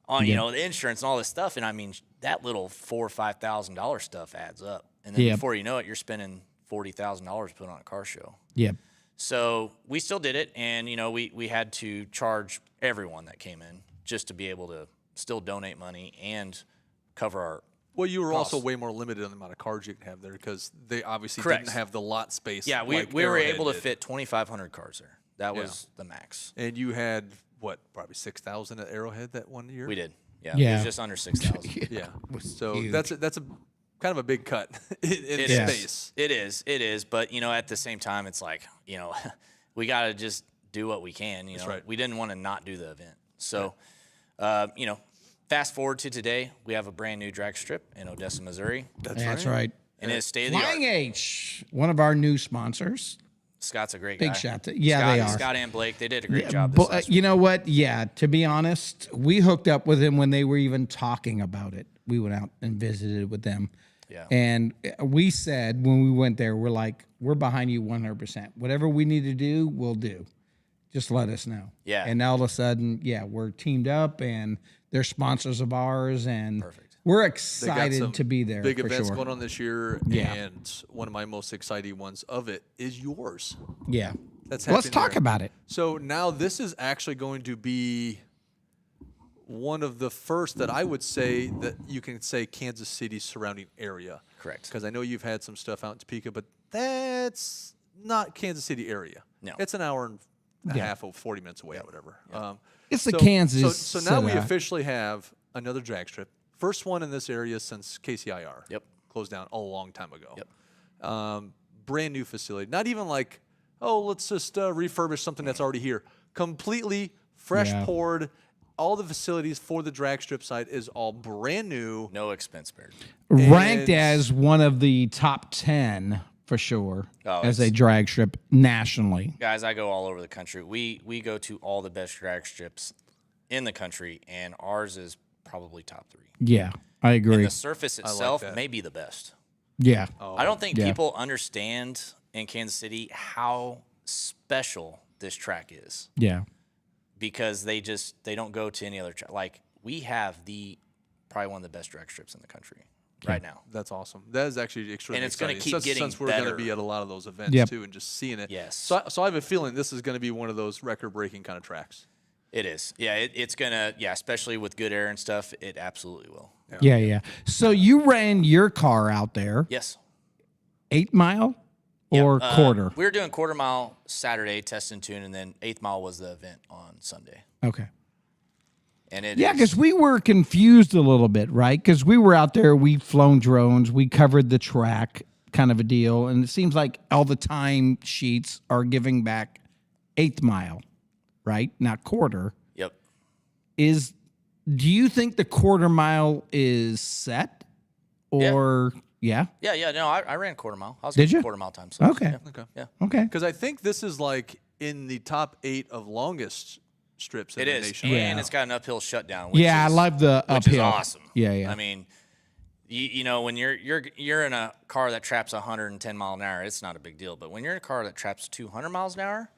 The insurance and all this stuff, and I mean that little $4,000 or $5,000 stuff adds up, and then before you know it, you're spending $40,000 put on a car show. Yep. So we still did it, and we had to charge everyone that came in just to be able to still donate money and cover our. Well, you were costs. Also way more limited on the amount of cars you can have there because they obviously Correct. Didn't have the lot space. Yeah, we were able to fit 2,500 cars there. That was the max. And you had. What, probably 6,000 at Arrowhead that one year? We did. Yeah. It was just under 6,000. Yeah. So that's a kind of a big cut in space. It is. But, at the same time, it's like, we got to just do what we can. That's right. We didn't want to not do the event. So, fast forward to today, we have a brand new drag strip in Odessa, Missouri. That's right. And it's state of the art. Flying H, one of our new sponsors. Scott's a great big guy. shout. They are. Scott and Blake, they did a great job. This last you know what? Yeah, to be honest, we hooked up with them when they were even talking about it. We went out and visited with them. Yeah. And we said when we went there, we're like, we're behind you 100%. Whatever we need to do, we'll do. Just let us know. Yeah. And all of a sudden, we're teamed up, and they're sponsors of ours, and Perfect. We're excited to be there. Big for events sure. going on this year, and one of my most exciting ones of it is yours. Yeah. That's Let's talk about it. So now this is actually going to be one of the first that I would say that you can say Kansas City surrounding area. Correct. Because I know you've had some stuff out in Topeka, but that's not Kansas City area. No. It's an hour and a half or 40 minutes away or whatever. Yeah. It's the Kansas. So now we officially have another drag strip. First one in this area since KCIR. Yep. Closed down a long time ago. Yep. Brand new facility. Not even like, let's just refurbish something that's already here. Completely fresh poured. All the facilities for the drag strip side is all brand new. No expense spared. Ranked as one of the top 10 for sure as a drag strip nationally. Guys, I go all over the country. We go to all the best drag strips in the country, and ours is probably top 3. Yeah, I agree. And the surface itself may be the best. Yeah. I don't think people understand in Kansas City how special this track is. Yeah. Because they don't go to any other track. Like, we have probably one of the best drag strips in the country right now. That's awesome. That is actually extremely exciting. And it's going to keep getting since we're better. going to be at a lot of those events too and just seeing it. Yes. So I have a feeling this is going to be one of those record-breaking kind of tracks. It is. Yeah, it's going to, especially with good air and stuff, it absolutely will. Yeah. So you ran your car out there. Yes. 8 mile or quarter? We were doing quarter mile Saturday, test and tune, and then 8th mile was the event on Sunday. Okay. And because we were confused a little bit, right? Because we were out there, we've flown drones, we covered the track kind of a deal, and it seems like all the time sheets are giving back 8th mile. Right? Not quarter. Yep. Do you think the quarter mile is set? Or Yeah. No, I ran quarter mile. I was Did you? quarter mile time. So Okay. Okay. Because I think this is like in the top 8 of longest strips in the nation. And it's got an uphill shutdown. Which I love the uphill. Which is awesome. Yeah. I mean, when you're in a car that traps 110 mile an hour, it's not a big deal. But when you're in a car that traps 200 miles an hour,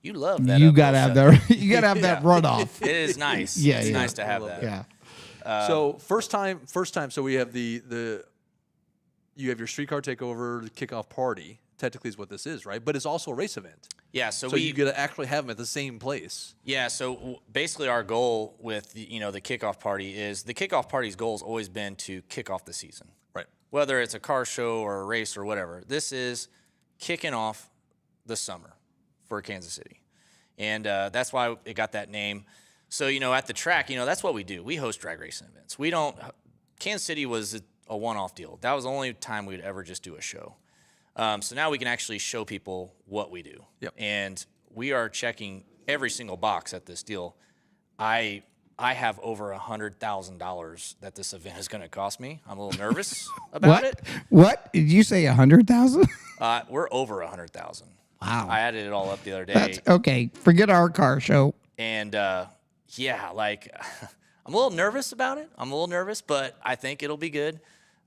you love that. You gotta have that. You gotta have that runoff. It is nice. Yeah, it's yeah. nice to have that. Yeah. So first time. So we have you have your Street Car Takeover, the kickoff party. Technically, is what this is, right? But it's also a race event. Yeah, so you got to actually have them at the same place. Yeah, so basically our goal with the kickoff party is the kickoff party's goal has always been to kick off the season. Right. Whether it's a car show or a race or whatever, this is kicking off the summer for Kansas City. And that's why it got that name. So, at the track, that's what we do. We host drag racing events. Kansas City was a one-off deal. That was the only time we would ever just do a show. So now we can actually show people what we do. Yep. And we are checking every single box at this deal. I have over $100,000 that this event is going to cost me. I'm a little nervous about it. What? Did you say 100,000? We're over 100,000. Wow. I added it all up the other day. Okay. Forget our car show. And I'm a little nervous about it. I'm a little nervous, but I think it'll be good.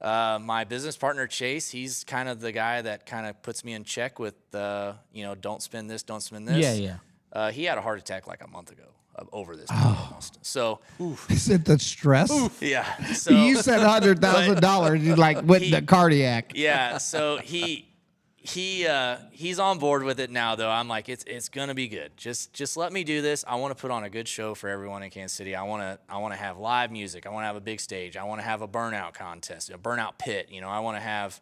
My business partner, Chase, he's kind of the guy that kind of puts me in check with, don't spend this, don't spend this. Yeah. He had a heart attack like a month ago over this. Almost. So, is it the stress? Yeah. So you said $100,000. You with the cardiac. Yeah. So he's on board with it now, though. I'm like, it's gonna be good. Just let me do this. I want to put on a good show for everyone in Kansas City. I want to have live music. I want to have a big stage. I want to have a burnout contest, a burnout pit. I want to have,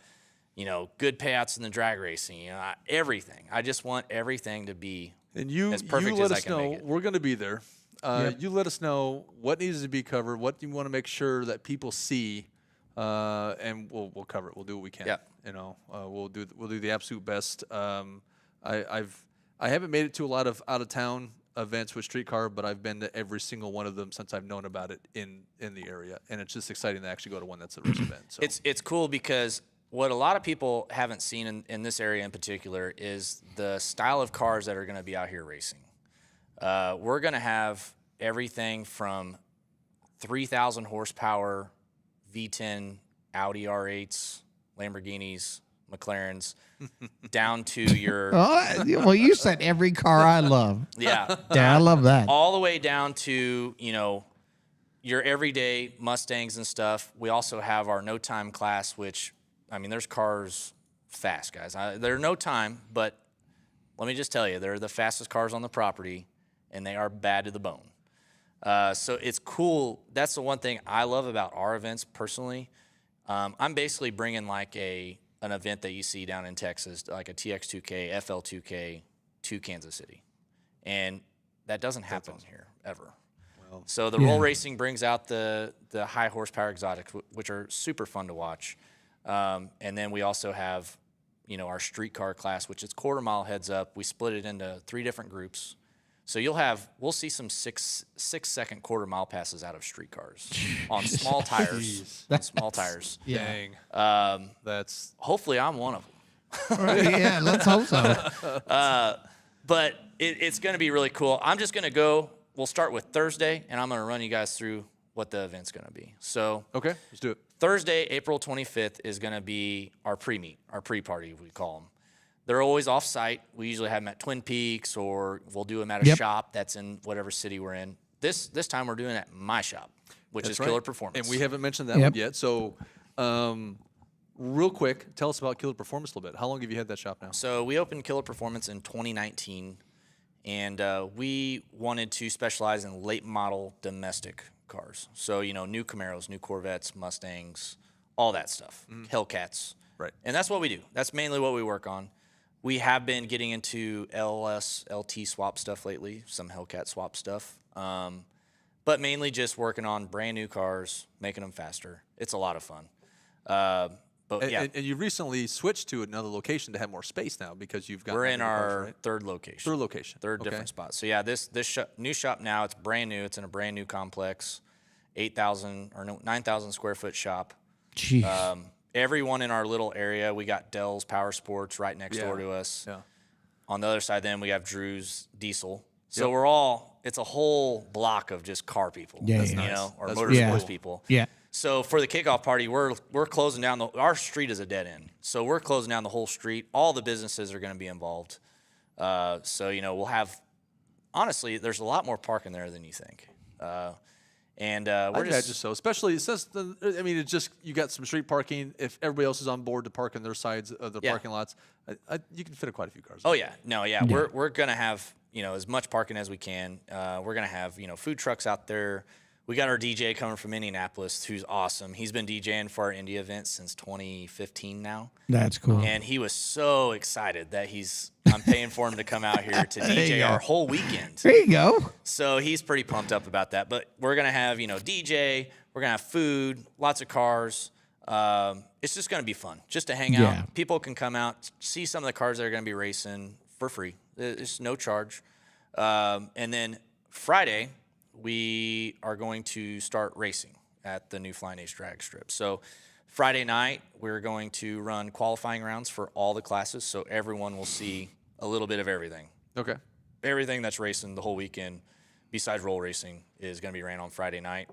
good payouts in the drag racing. Everything. I just want everything to be as perfect as I can make it. We're going to be there. You let us know what needs to be covered, what you want to make sure that people see. And we'll cover it. We'll do what we can. Yeah. We'll do the absolute best. I haven't made it to a lot of out of town events with Street Car, but I've been to every single one of them since I've known about it in the area, and it's just exciting to actually go to one that's a race event. So it's cool because what a lot of people haven't seen in this area in particular is the style of cars that are going to be out here racing. We're going to have everything from 3,000 horsepower V10 Audi R8s, Lamborghinis, McLarens, down to your... well, you said every car I love. Yeah. Yeah, I love that. All the way down to, your everyday Mustangs and stuff. We also have our no-time class, which, there's cars fast, guys. They're no time, but let me just tell you, they're the fastest cars on the property, and they are bad to the bone. So it's cool. That's the one thing I love about our events personally. I'm basically bringing like an event that you see down in Texas, like a TX2K, FL2K to Kansas City. And that doesn't happen here ever. Well, so the roll racing brings out the high horsepower exotics, which are super fun to watch. And then we also have, our street car class, which is quarter mile heads up. We split it into 3 different groups. So we'll see some 6-second quarter mile passes out of street cars on small tires. Small tires. Dang. That's hopefully I'm one of them. Yeah, let's hope so. But it's going to be really cool. I'm just going to go. We'll start with Thursday, and I'm going to run you guys through what the event's going to be. So okay, let's do it. Thursday, April 25th is going to be our pre-meet, our pre-party, we call them. They're always off-site. We usually have them at Twin Peaks, or we'll do them at a shop that's in whatever city we're in. This time we're doing it at my shop, which is Killer Performance. And we haven't mentioned that one yet. So real quick, tell us about Killer Performance a little bit. How long have you had that shop now? So we opened Killer Performance in 2019, and we wanted to specialize in late model domestic cars. So, new Camaros, new Corvettes, Mustangs, all that stuff, Hellcats. Right. And that's what we do. That's mainly what we work on. We have been getting into LS, LT swap stuff lately, some Hellcat swap stuff, but mainly just working on brand new cars, making them faster. It's a lot of fun. And you recently switched to another location to have more space now because you've got. We're in our cars, right? third location. Third location. Third different spot. So yeah, this new shop now, it's brand new. It's in a brand new complex, 9,000 square foot shop. Jeez. Everyone in our little area, we got Dell's Power Sports right next door to us. Yeah. On the other side, then we have Drew's Diesel. So it's a whole block of just car people, or motorsports people. Yeah. So for the kickoff party, we're closing down our street is a dead end. So we're closing down the whole street. All the businesses are going to be involved. So we'll have, honestly, there's a lot more parking there than you think. And we're just so, especially it says it's just you got some street parking. If everybody else is on board to park on their sides of the parking lots, you can fit quite a few cars. Oh yeah, we're gonna have as much parking as we can. We're gonna have food trucks out there. We got our DJ coming from Indianapolis, who's awesome. He's been DJing for our Indy event since 2015 now. That's cool. And he was so excited that I'm paying for him to come out here to DJ our whole weekend. There you go. So he's pretty pumped up about that. But we're going to have, DJ, we're going to have food, lots of cars. It's just going to be fun just to hang out. People can come out, see some of the cars that are going to be racing for free. It's no charge. And then Friday, we are going to start racing at the new Flying H drag strip. So Friday night, we're going to run qualifying rounds for all the classes, so everyone will see a little bit of everything. Okay. Everything that's racing the whole weekend, besides roll racing, is going to be ran on Friday night.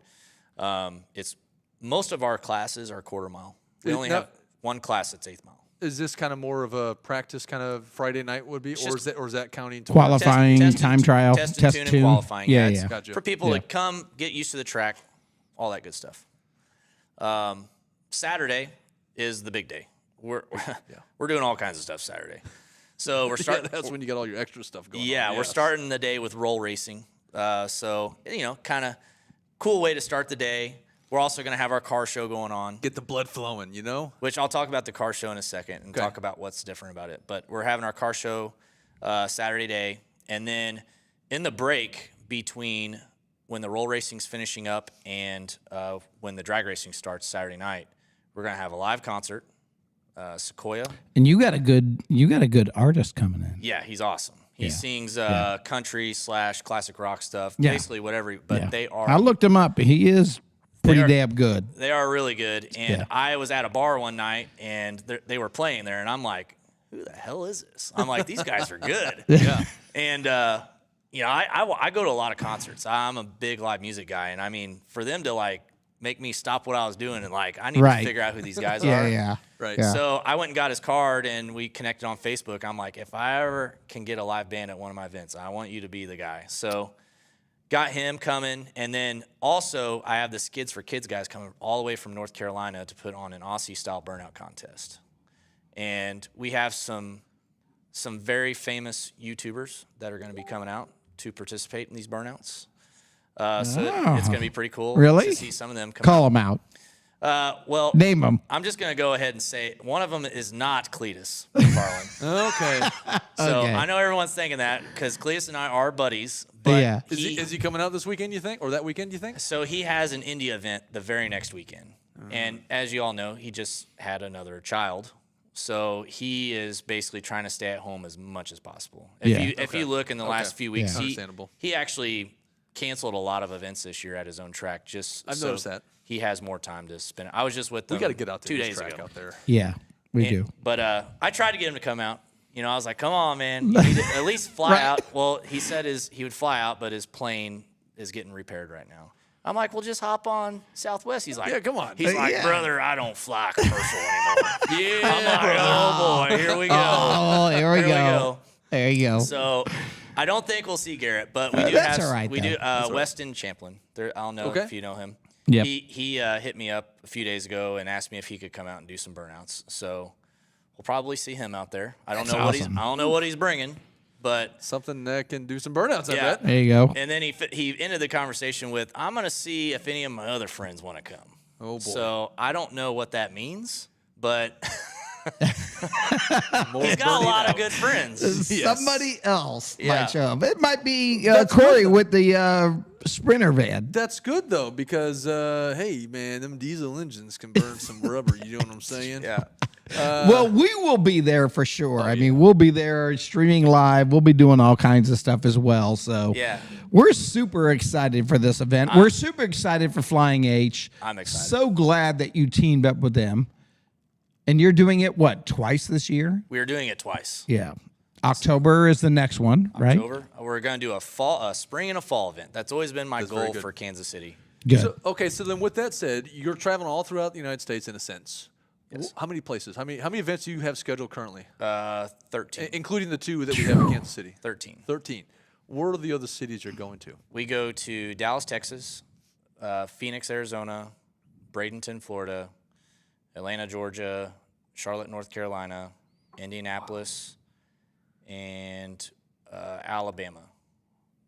It's most of our classes are quarter mile. We only have one class that's eighth mile. Is this kind of more of a practice kind of Friday night would be, or is that counting qualifying, time trial, test and qualifying? Yeah. Gotcha. For people to come get used to the track, all that good stuff. Saturday is the big day. We're doing all kinds of stuff Saturday. So we're starting. That's when you get all your extra stuff going on. Yeah, we're starting the day with roll racing. So kind of cool way to start the day. We're also going to have our car show going on. Get the blood flowing, Which I'll talk about the car show in a second and talk about what's different about it. But we're having our car show Saturday day. And then in the break between when the roll racing's finishing up and when the drag racing starts Saturday night, we're going to have a live concert, Sequoia. And you got a good artist coming in. Yeah, he's awesome. He sings country / classic rock stuff, basically whatever. But they are. I looked him up. He is pretty damn good. They are really good. And I was at a bar one night, and they were playing there, and I'm like, who the hell is this? I'm like, these guys are good. And, I go to a lot of concerts. I'm a big live music guy, and, I mean, for them to, make me stop what I was doing and, I need to figure out who these guys are. Right. So I went and got his card, and we connected on Facebook. I'm like, if I ever can get a live band at one of my events, I want you to be the guy. So got him coming, and then also I have the Skids for Kids guys coming all the way from North Carolina to put on an Aussie-style burnout contest. And we have some very famous YouTubers that are going to be coming out to participate in these burnouts. So it's going to be pretty cool to see some of them come Call them out. Well, name them. I'm just going to go ahead and say one of them is not Cletus McFarland. Okay. So I know everyone's thinking that because Cletus and I are buddies. But is he coming out this weekend, you think? Or that weekend, you think? So he has an India event the very next weekend. And as you all know, he just had another child. So he is basically trying to stay at home as much as possible. If you look in the last few weeks, he actually canceled a lot of events this year at his own track. I've noticed that. He has more time to spend. I was just with them. We got to get out to 2 this days track ago. out there. Yeah, we do. But I tried to get him to come out. I was like, come on, man. You need to at least fly out. Well, he said he would fly out, but his plane is getting repaired right now. I'm like, well, just hop on Southwest. He's like, yeah, come on. He's like, brother, I don't fly commercial anymore. I'm like, oh, boy, here we go. Oh, here we go. There you go. So I don't think we'll see Garrett, but we do that's have all right, we do Weston Champlin. I'll know if you know him. Yep. He hit me up a few days ago and asked me if he could come out and do some burnouts. So we'll probably see him out there. I don't know what he's bringing, but something that can do some burnouts. I bet. There you go. And then he ended the concation with, "I'm going to see if any of my other friends want to come." Oh boy. So I don't know what that means, but he's got a lot of good friends. Somebody else might show up. It might be Corey with the Sprinter van. That's good, though, because, hey, man, them diesel engines can burn some rubber. You know what I'm saying? Yeah. Well, we will be there for sure. I mean, we'll be there streaming live. We'll be doing all kinds of stuff as well. So we're super excited for this event. We're super excited for Flying H. I'm excited. So glad that you teamed up with them. And you're doing it, twice this year? We are doing it twice. Yeah. October is the next one, right? October. We're going to do a spring and a fall event. That's always been my goal for Kansas City. Good. So then with that said, you're traveling all throughout the United States in a sense. Yes. How many places? How many events do you have scheduled currently? 13. Including the 2 that we have in Kansas City. 13. 13. Where are the other cities you're going to? We go to Dallas, Texas, Phoenix, Arizona, Bradenton, Florida, Atlanta, Georgia, Charlotte, North Carolina, Indianapolis, and Alabama,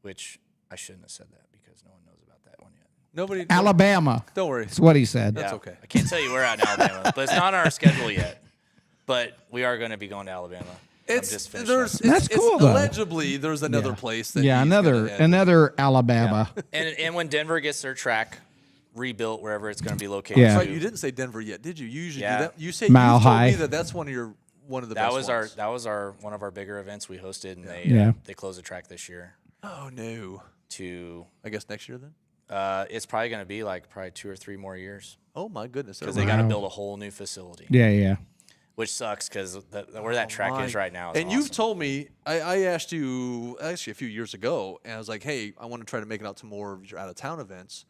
which I shouldn't have said that because no one knows about that one yet. Nobody. Alabama. Don't worry. That's what he said. That's okay. I can't tell you where at in Alabama, but it's not on our schedule yet. But we are going to be going to Alabama. That's cool, though. Allegedly, there's another place that another Alabama. Yeah. And when Denver gets their track rebuilt wherever it's going to be located. Yeah. Right, you didn't say Denver yet, did you? You usually do that. You say Mile you told High. me that's one of the best ones. That was one of our bigger events we hosted, and they closed the track this year. Oh no. I guess next year then. It's probably going to be like 2 or 3 more years. Oh my goodness. Because they got to build a whole new facility. Yeah. Which sucks because where that track is right now is And you've told me, I asked you actually a few years ago, and I was like, hey, I want to try to make it out to more of your out-of-town events.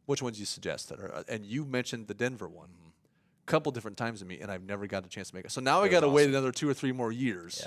Which ones you suggested? And you mentioned the Denver one a couple different times to me, and I've never got a chance to make it. So now I got to wait another 2 or 3 more years.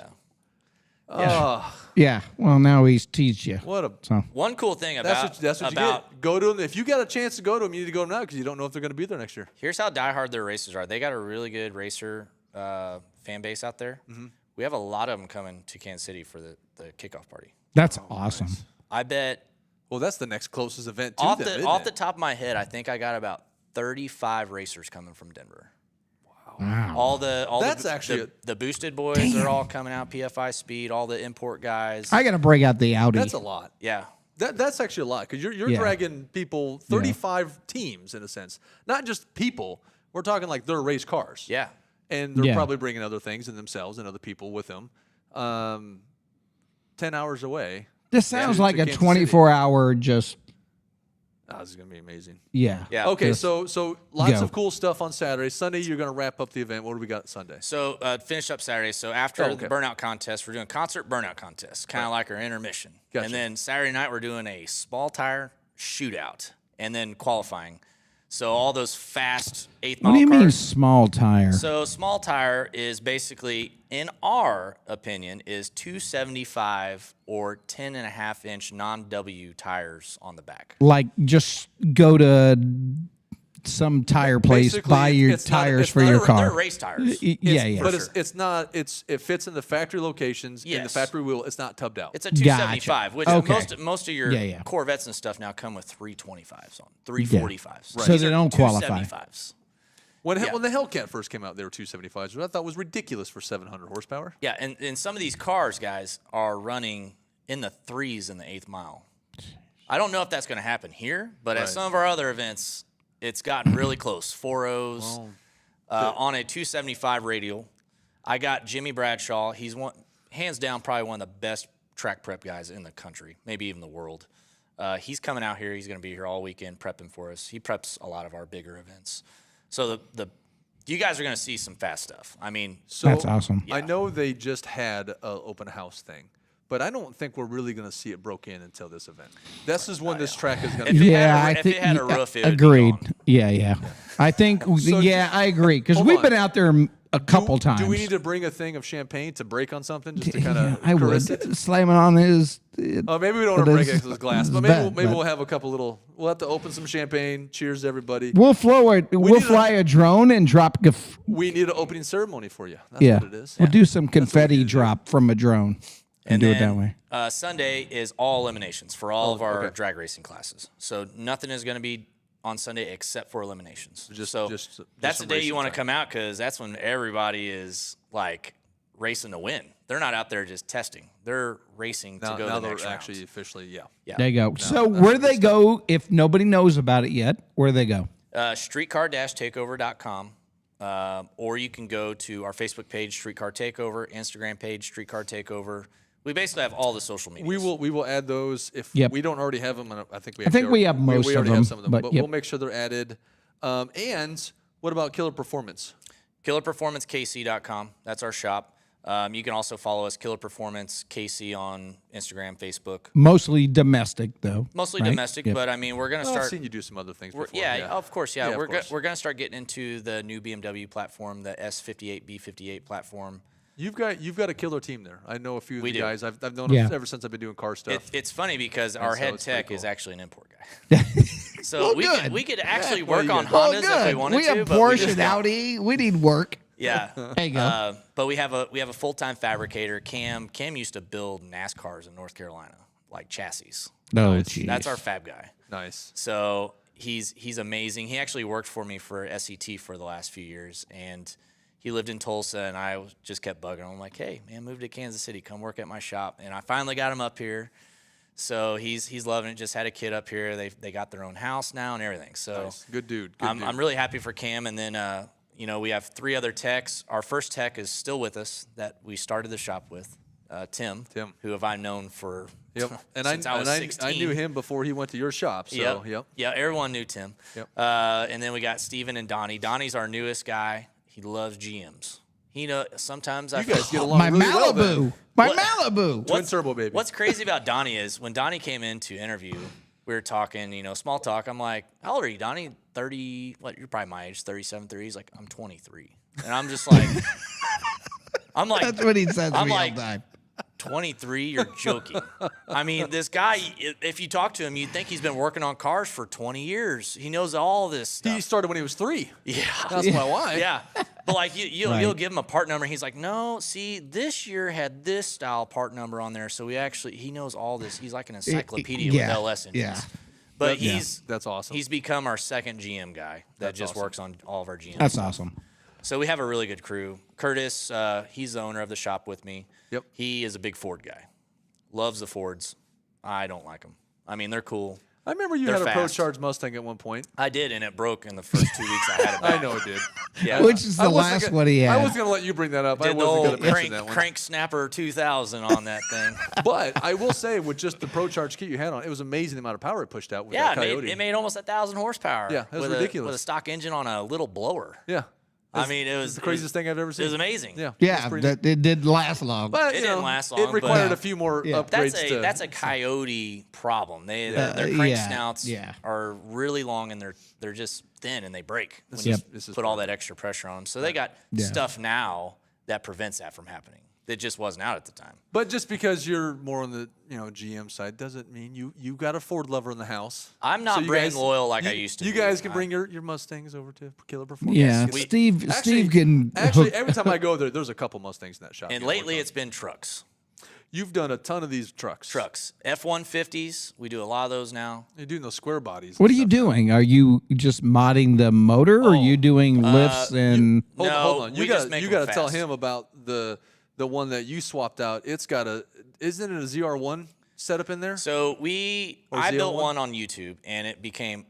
Yeah. Well, now he's teased you. One cool thing about that's what you get. Go to them. If you got a chance to go to them, you need to go to them now because you don't know if they're going to be there next year. Here's how diehard their racers are. They got a really good racer fan base out there. Mm-hmm. We have a lot of them coming to Kansas City for the kickoff party. That's awesome. Nice. I bet. Well, that's the next closest event to off them, off the top of my head, I think I got about 35 racers coming from Denver. Wow. The boosted boys are all coming out. PFI Speed, all the import guys. I got to break out the Audi. That's a lot. Yeah. That's actually a lot because you're dragging people, 35 teams in a sense, not just people. We're talking like their race cars. Yeah. And they're probably bringing other things in themselves and other people with them. 10 hours away. This sounds like a 24-hour just. Oh, this is going to be amazing. Yeah. Okay, so lots of cool stuff on Saturday. Sunday, you're going to wrap up the event. What do we got Sunday? So finish up Saturday. So after the burnout contest, we're doing concert burnout contest, kind of like our intermission. Gotcha. And then Saturday night, we're doing a small tire shootout and then qualifying. So all those fast 8th mile What do you cars. mean small tire? So small tire is basically, in our opinion, is 275 or 10.5-inch non-W tires on the back. Like just go to some tire place, buy your tires for your car. They're race tires. But it's not. It fits in the factory locations. In the factory wheel, it's not tubbed out. It's a 275, which most of your Corvettes and stuff now come with 325s on, 345s. Right. So they don't qualify. 275s. When the Hellcat first came out, they were 275s, which I thought was ridiculous for 700 horsepower. Yeah, and some of these cars, guys, are running in the 3s in the 8th mile. I don't know if that's going to happen here, but at some of our other events, it's gotten really close. 4.0s on a 275 radial. I got Jimmy Bradshaw. He's hands down probably one of the best track prep guys in the country, maybe even the world. He's coming out here. He's going to be here all weekend prepping for us. He preps a lot of our bigger events. So you guys are going to see some fast stuff. I mean, that's awesome. I know they just had an open house thing, but I don't think we're really going to see it broke in until this event. This is when this track is going to be. If it had a roof, it would agreed. be gone. Yeah. I think, I agree. Because we've been out there a couple times. Do we need to bring a thing of champagne to break on something just to kind of caress it? Slam it on his. Oh, maybe we don't want to break it because it's glass, but maybe we'll have a couple little. We'll have to open some champagne. Cheers, everybody. We'll fly a drone and drop. We need an opening ceremony for you. That's what it is. We'll do some confetti drop from a drone. And do it that way. Sunday is all eliminations for all of our drag racing classes. So nothing is going to be on Sunday except for eliminations. That's the day you want to come out because that's when everybody is like racing to win. They're not out there just testing. They're racing to go to the next round. Actually officially, There you go. So where do they go if nobody knows about it yet? Where do they go? Streetcar-takeover.com. Or you can go to our Facebook page, Street Car Takeover, Instagram page, Street Car Takeover. We basically have all the social media. We will add those if we don't already have them. I think we have most of them. Have some of them, but we'll make sure they're added. And what about Killer Performance? KillerPerformanceKC.com. That's our shop. You can also follow us, Killer Performance KC, on Instagram, Facebook. Mostly domestic, though. Mostly domestic, but I mean, we're going to start. I've seen you do some other things before. Of course, yeah. We're going to start getting into the new BMW platform, the S58, B58 platform. You've got a killer team there. I know a few of the guys. I've known them ever since I've been doing car stuff. It's funny because our head tech is actually an import guy. So we could actually work on Hondas if we wanted to. We have Porsche and Audi. We need work. Yeah. There you go. But we have a full-time fabricator. Cam used to build NASCARs in North Carolina, like chassis. No, geez. That's our fab guy. Nice. So he's amazing. He actually worked for me for SET for the last few years, and he lived in Tulsa, and I just kept bugging him. I'm like, hey, man, move to Kansas City. Come work at my shop. And I finally got him up here. So he's loving it. Just had a kid up here. They got their own house now and everything. So nice. Good dude. I'm really happy for Cam. And then, we have 3 other techs. Our first tech is still with us that we started the shop with, Tim, who I've known for since I was 16. I knew him before he went to your shop. So, Yeah, everyone knew Tim. Yep. And then we got Steven and Donnie. Donnie's our newest guy. He loves GMs. Sometimes you guys get along my really Malibu. Well, Malibu. Twin turbo, baby. What's crazy about Donnie is when Donnie came in to interview, we were talking, small talk. I'm like, how old are you, Donnie? 30, you're probably my age, 37, 30. He's like, I'm 23. And I'm just like, that's what he says to me all the time. 23, you're joking. I mean, this guy, if you talk to him, you'd think he's been working on cars for 20 years. He knows all this stuff. He started when he was 3. Yeah. That's my wife. Yeah. But you'll give him a part number. And he's like, no, see, this year had this style part number on there. So he knows all this. He's like an encyclopedia with LS engines. Yeah. But that's awesome. He's become our second GM guy that works on all of our GMs. That's awesome. So we have a really good crew. Curtis, he's the owner of the shop with me. Yep. He is a big Ford guy. Loves the Fords. I don't like them. I mean, they're cool. I remember you had a Pro Charge Mustang at one point. I did, and it broke in the first 2 weeks I had it back. I know it did. Yeah. Which is the last one he had. I was going to let you bring that up. I wasn't going to mention that one. Crank Snapper 2000 on that thing. But I will say, with just the Pro Charge kit you had on, it was amazing the amount of power it pushed out with that Coyote. It made almost 1,000 horsepower. Yeah, that was ridiculous. With a stock engine on a little blower. Yeah. I mean, it was the craziest thing I've ever seen. It was amazing. Yeah, it didn't last long. But it didn't last long. It required a few more upgrades. That's a Coyote problem. Their crank snouts are really long and they're just thin and they break when you put all that extra pressure on them. So they got stuff now that prevents that from happening. That just wasn't out at the time. But just because you're more on the GM side doesn't mean you got a Ford lover in the house. I'm not brand loyal like I used to. You guys can bring your Mustangs over to Killer Performance. Yeah, Steve can. Actually, every time I go there's a couple Mustangs in that shop. And lately it's been trucks. You've done a ton of these trucks. F-150s. We do a lot of those now. You're doing those square bodies. What are you doing? Are you just modding the motor, or are you doing lifts and? Hold on. You got to tell him about the one that you swapped out. It's got isn't it a ZR1 setup in there? So I built one on YouTube, and it became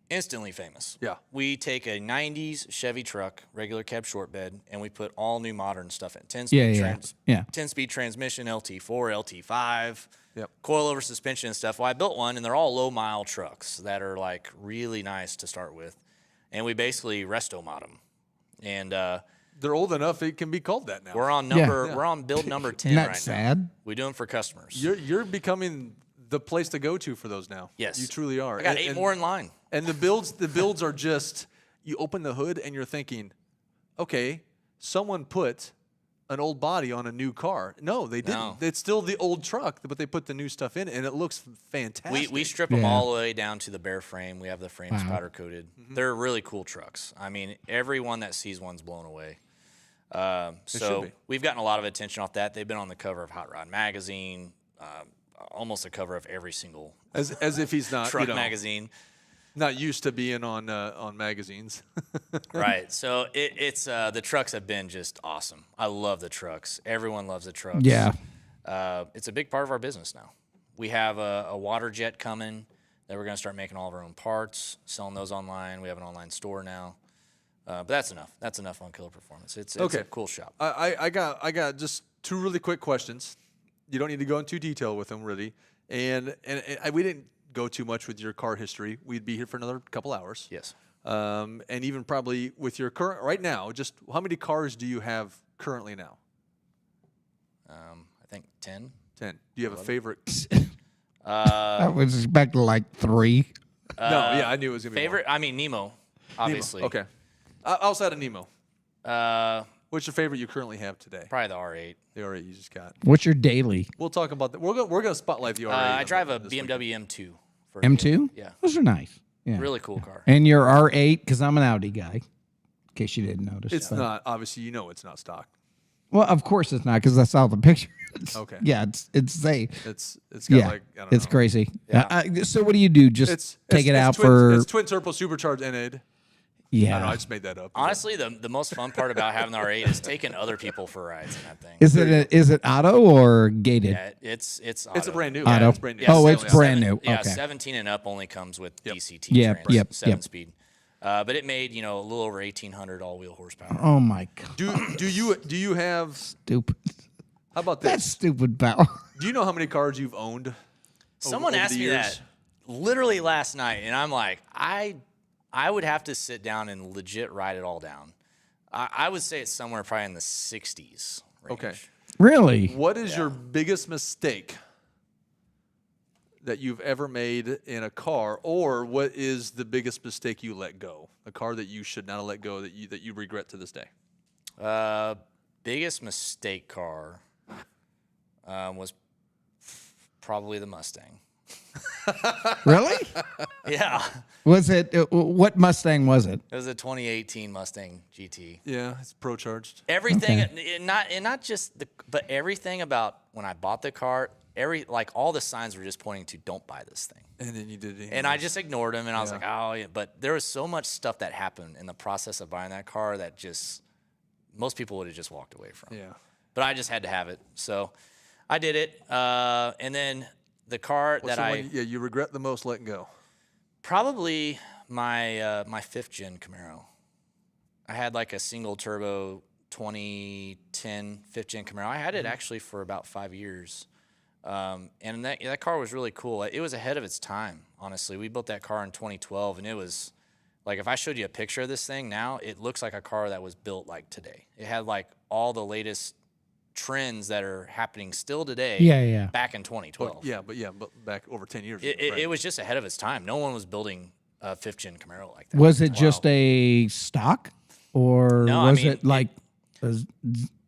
instantly famous. Yeah. We take a 90s Chevy truck, regular cab short bed, and we put all new modern stuff in. 10-speed transmission, LT4, LT5, coilover suspension and stuff. Well, I built one, and they're all low-mile trucks that are like really nice to start with. And we basically resto mod them. And they're old enough it can be called that now. We're on build number 10 Not right sad. now. We do them for customers. You're becoming the place to go to for those now. Yes. You truly are. I got 8 more in line. And the builds are just, you open the hood and you're thinking, okay, someone put an old body on a new car. No, they didn't. No. It's still the old truck, but they put the new stuff in, and it looks fantastic. We strip them all the way down to the bare frame. We have the frames powder coated. They're really cool trucks. I mean, everyone that sees one's blown away. So we've gotten a lot of attention off that. They've been on the cover of Hot Rod Magazine, almost the cover of every single as if he's not truck magazine. Not used to being on magazines. Right. So it's the trucks have been just awesome. I love the trucks. Everyone loves the trucks. Yeah. It's a big part of our business now. We have a water jet coming that we're going to start making all of our own parts, selling those online. We have an online store now. But that's enough. That's enough on Killer Performance. It's a cool shop. I got just 2 really quick questions. You don't need to go into detail with them, really. And we didn't go too much with your car history. We'd be here for another couple hours. Yes. And even probably with your current right now, just how many cars do you have currently now? I think 10. 10. Do you have 11? A favorite? I was expecting like 3. No, yeah, I knew it was gonna be favorite. more. I mean Nemo, obviously. Nemo. Okay. Outside of Nemo, what's your favorite you currently have today? Probably the R8. The R8 you just got. What's your daily? We'll talk about that. We're gonna spotlight the R8. I drive a BMW M2. M2? Yeah. Those are nice. Really cool car. And your R8, because I'm an Audi guy, in case you didn't notice. It's not, obviously, it's not stock. Well, of course it's not, because I saw the picture. Okay. Yeah, it's safe. It's got like, I don't know. It's crazy. Yeah. So what do you do? Just take it out for... It's twin turbo supercharged N8. Yeah. I don't know, I just made that up. Honestly, the most fun part about having the R8 is taking other people for rides in that thing. Is it auto or gated? Yeah, it's auto. It's a brand new. Auto. Yeah, it's brand new. Oh, it's brand new. Yeah, Okay. 17 and up only comes with DCT. Yep. 7-speed. But it made a little over 1,800 all-wheel horsepower. Oh my God. Do you have Stupid. How about this? That's stupid, pal. Do you know how many cars you've owned? Someone over asked the me years? that literally last night, and I'm like, I would have to sit down and legit write it all down. I would say it's somewhere probably in the 60s range. Okay. Really? What is your biggest mistake that you've ever made in a car, or what is the biggest mistake you let go? A car that you should not have let go that you regret to this day? Biggest mistake car was probably the Mustang. Really? Yeah. Was it? What Mustang was it? It was a 2018 Mustang GT. Yeah, it's pro-charged. Everything, not just but everything about when I bought the car, all the signs were just pointing to don't buy this thing. And then you did it. And I just ignored them, and I was like, oh, yeah. But there was so much stuff that happened in the process of buying that car that just most people would have just walked away from. Yeah. But I just had to have it, so I did it. And then the car you regret the most letting go? Probably my 5th gen Camaro. I had like a single turbo 2010 5th gen Camaro. I had it actually for about 5 years. And that car was really cool. It was ahead of its time, honestly. We built that car in 2012, and it was like, if I showed you a picture of this thing now, it looks like a car that was built like today. It had like all the latest trends that are happening still today. Back in 2012. But back over 10 years. It was just ahead of its time. No one was building a 5th gen Camaro like that. Was it just a stock, or was it like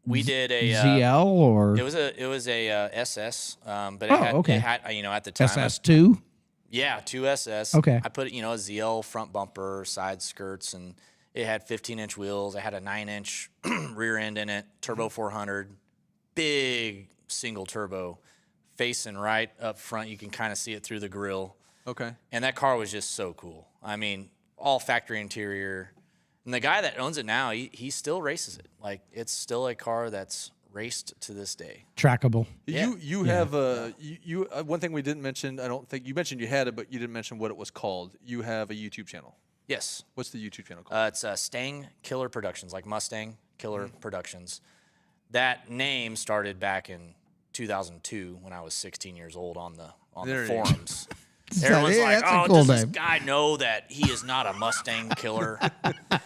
we did a ZL or it was a SS, but it had at the time SS2. Yeah, 2SS. Okay. I put a ZL front bumper, side skirts, and it had 15-inch wheels. I had a 9-inch rear end in it, turbo 400, big single turbo, facing right up front. You can kind of see it through the grill. Okay. And that car was just so cool. I mean, all factory interior. And the guy that owns it now, he still races it. Like, it's still a car that's raced to this day. Trackable. You have one thing we didn't mention. I don't think you mentioned you had it, but you didn't mention what it was called. You have a YouTube channel. Yes. What's the YouTube channel called? It's Stang Killer Productions, like Mustang Killer Productions. That name started back in 2002 when I was 16 years old on the forums. Everyone's like, oh, does this guy know that he is not a Mustang killer?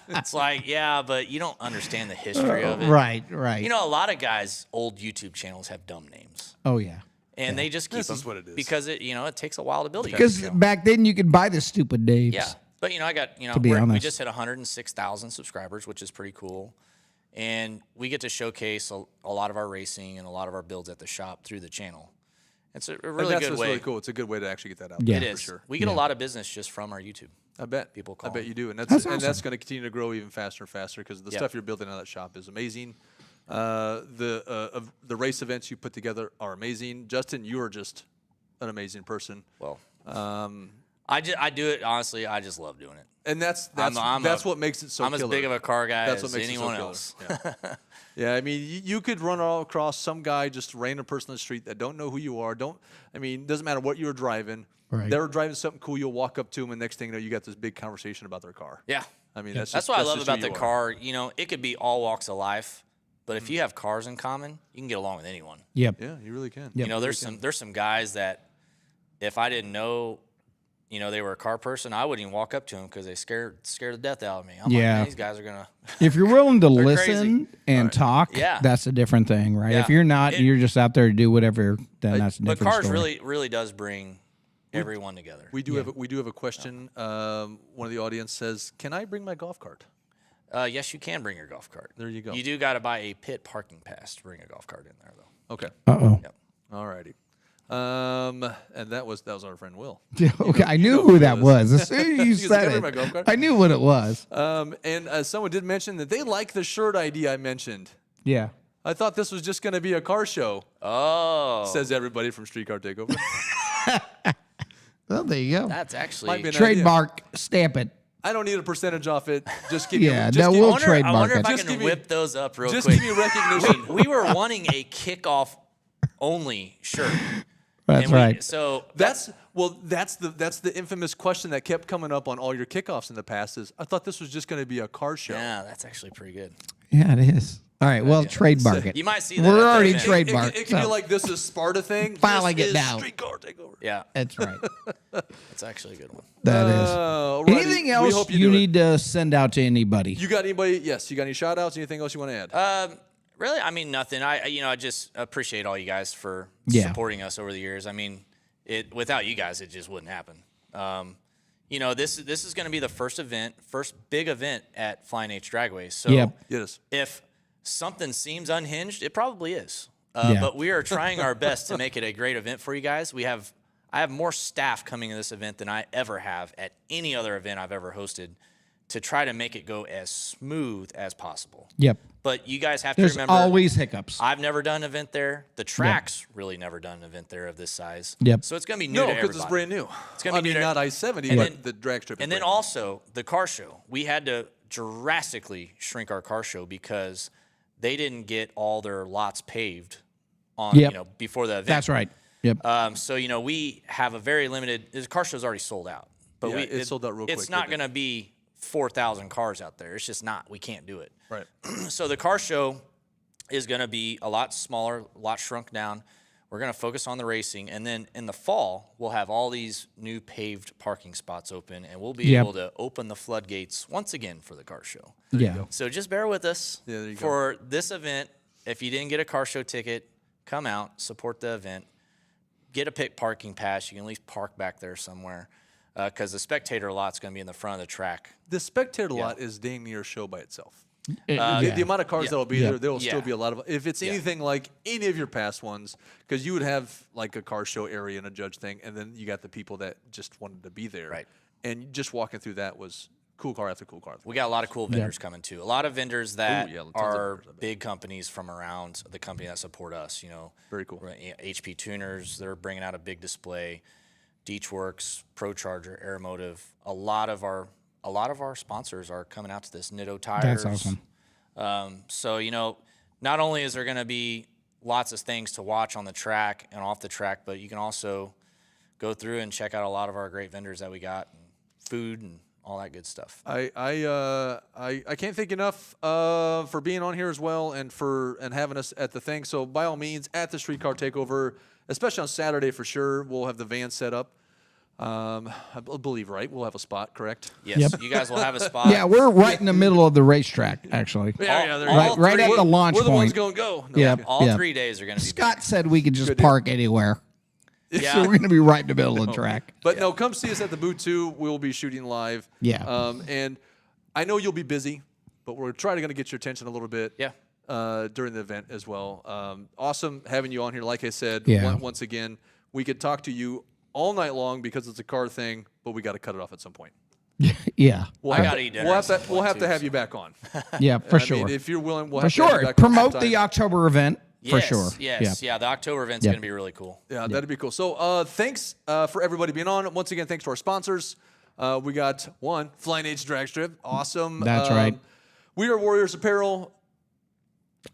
It's like, yeah, but you don't understand the history of it. Right. You know, a lot of guys' old YouTube channels have dumb names. Oh, yeah. And they just keep them. What it is. Because it takes a while to build a Because YouTube channel. back then you could buy the stupid names. Yeah. But, I got, we just hit 106,000 subscribers, which is pretty cool. And we get to showcase a lot of our racing and a lot of our builds at the shop through the channel. It's a really good way. Really cool. It's a good way to actually get that out. Yeah. There, it is. For sure. We get a lot of business just from our YouTube. I bet people call. I bet you do, and that's awesome. That's going to continue to grow even faster and faster because the stuff you're building out of that shop is amazing. The race events you put together are amazing. Justin, you are just an amazing person. Well, I do it honestly. I just love doing it, and that's what makes it so. I'm killer. as big of a car guy as anyone else. Yeah. Yeah, I mean, you could run all across some guy, just random person on the street that don't know who you are. Doesn't matter what you were driving. Right. They're driving something cool. You'll walk up to them, and next thing you know, you got this big conversation about their car. Yeah. I mean, that's what I love about the car. It could be all walks of life, but if you have cars in common, you can get along with anyone. Yep. Yeah, you really can. Yep. There's some guys that if I didn't know, they were a car person, I wouldn't even walk up to them because they scared the death out of me. I'm like, man, these guys are gonna. If you're willing to listen and talk, that's a different thing, right? Yeah. If you're not, you're just out there to do whatever, then that's a different But cars story. really does bring everyone together. We do have a question. One of the audience says, "Can I bring my golf cart?" Yes, you can bring your golf cart. There you go. You do got to buy a pit parking pass to bring a golf cart in there, though. Okay. Uh-oh. Yep. All righty. And that was our friend Will. Okay, I knew who that was. As soon as you said it, I knew what it was. And someone did mention that they like the shirt idea I mentioned. Yeah. I thought this was just going to be a car show. Oh. Says everybody from Street Car Takeover. Well, there you go. That's actually trademark. Stamp it. I don't need a percentage off it. Just give me. We'll trademark I wonder it. if I can whip those up real quick. Just give me recognition. We were wanting a kickoff only shirt. That's right. So that's the infamous question that kept coming up on all your kickoffs in the past. Is I thought this was just going to be a car show. Yeah, that's actually pretty good. Yeah, it is. All right, well, trademark it. You might see that. We're already trademarked. It can be like this is Sparta thing. Filing this it down. Street Car Takeover. Yeah, that's right. That's actually a good one. That is. Anything else you need to send out to anybody? You got anybody? Yes. You got any shout outs? Anything else you want to add? Really, I mean, nothing. I just appreciate all you guys for supporting us over the years. I mean, without you guys, it just wouldn't happen. This is going to be the first big event at Flying H Dragway. So yes. If something seems unhinged, it probably is. But we are trying our best to make it a great event for you guys. I have more staff coming to this event than I ever have at any other event I've ever hosted to try to make it go as smooth as possible. Yep. But you guys have to There's remember. There's always hiccups. I've never done an event there. The track's really never done an event there of this size. Yep. So it's going to be new to everybody. No, because it's brand new. It's going to be new not I-70, but the drag strip. And then also the car show. We had to drastically shrink our car show because they didn't get all their lots paved on before the event. That's right. Yep. So we have a very limited. The car show's already sold out, but it sold out real quick. It's not going to be 4,000 cars out there. It's just not. We can't do it. Right. So the car show is going to be a lot smaller, a lot shrunk down. We're going to focus on the racing, and then in the fall we'll have all these new paved parking spots open, and we'll be able to open the floodgates once again for the car show. So just bear with us for this event. If you didn't get a car show ticket, come out, support the event, get a pit parking pass. You can at least park back there somewhere because the spectator lot's going to be in the front of the track. The spectator lot is dang near a show by itself. The amount of cars that will be there will still be a lot of. If it's anything like any of your past ones, because you would have like a car show area and a judge thing, and then you got the people that just wanted to be there. Right. And just walking through that was cool car after cool car. We got a lot of cool vendors coming too. A lot of vendors that are big companies from around the company that support us. Very cool. HP Tuners, they're bringing out a big display. Deechworks, Pro Charger, Automotive. A lot of our sponsors are coming out to this. Nitto Tires. That's awesome. So not only is there going to be lots of things to watch on the track and off the track, but you can also go through and check out a lot of our great vendors that we got, and food and all that good stuff. I can't thank enough for being on here as well and having us at the thing. So by all means, at the Street Car Takeover, especially on Saturday for sure, we'll have the van set up. I believe, right? We'll have a spot, correct? Yes, you guys will have a spot. Yeah, we're right in the middle of the racetrack, actually. Right at the launch point. We're the ones going to go. No, all 3 days are going to be. Scott said we could just park anywhere. Yeah. So we're going to be right in the middle of the track. But no, come see us at the booth too. We'll be shooting live. Yeah. And I know you'll be busy, but we're trying to get your attention a little bit. Yeah. During the event as well. Awesome having you on here. Like I said, once again, we could talk to you all night long because it's a car thing, but we got to cut it off at some point. Yeah. I got to eat dinner. We'll have to have you back on. Yeah, for sure. I mean, if you're willing, we'll for have to have you sure. back Promote on the October event. For sure. Yes. Yeah. The October event's going to be really cool. Yeah, that'd be cool. So thanks for everybody being on. Once again, thanks to our sponsors. We got Flying H Drag Strip. Awesome. That's right. We Are Warriors Apparel.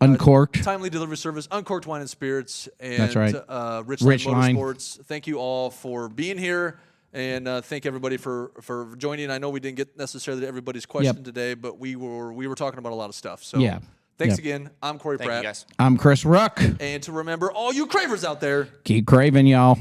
Uncorked. Timely delivery service, Uncorked Wine and Spirits, and That's right. Ridgeline Motorsports. Thank you all for being here, and thank everybody for joining. I know we didn't get necessarily to everybody's question today, but we were talking about a lot of stuff. So thanks again. I'm Corey Pratt. You guys. I'm Chris Ruck. And to remember all you cravers out there, keep craving, y'all.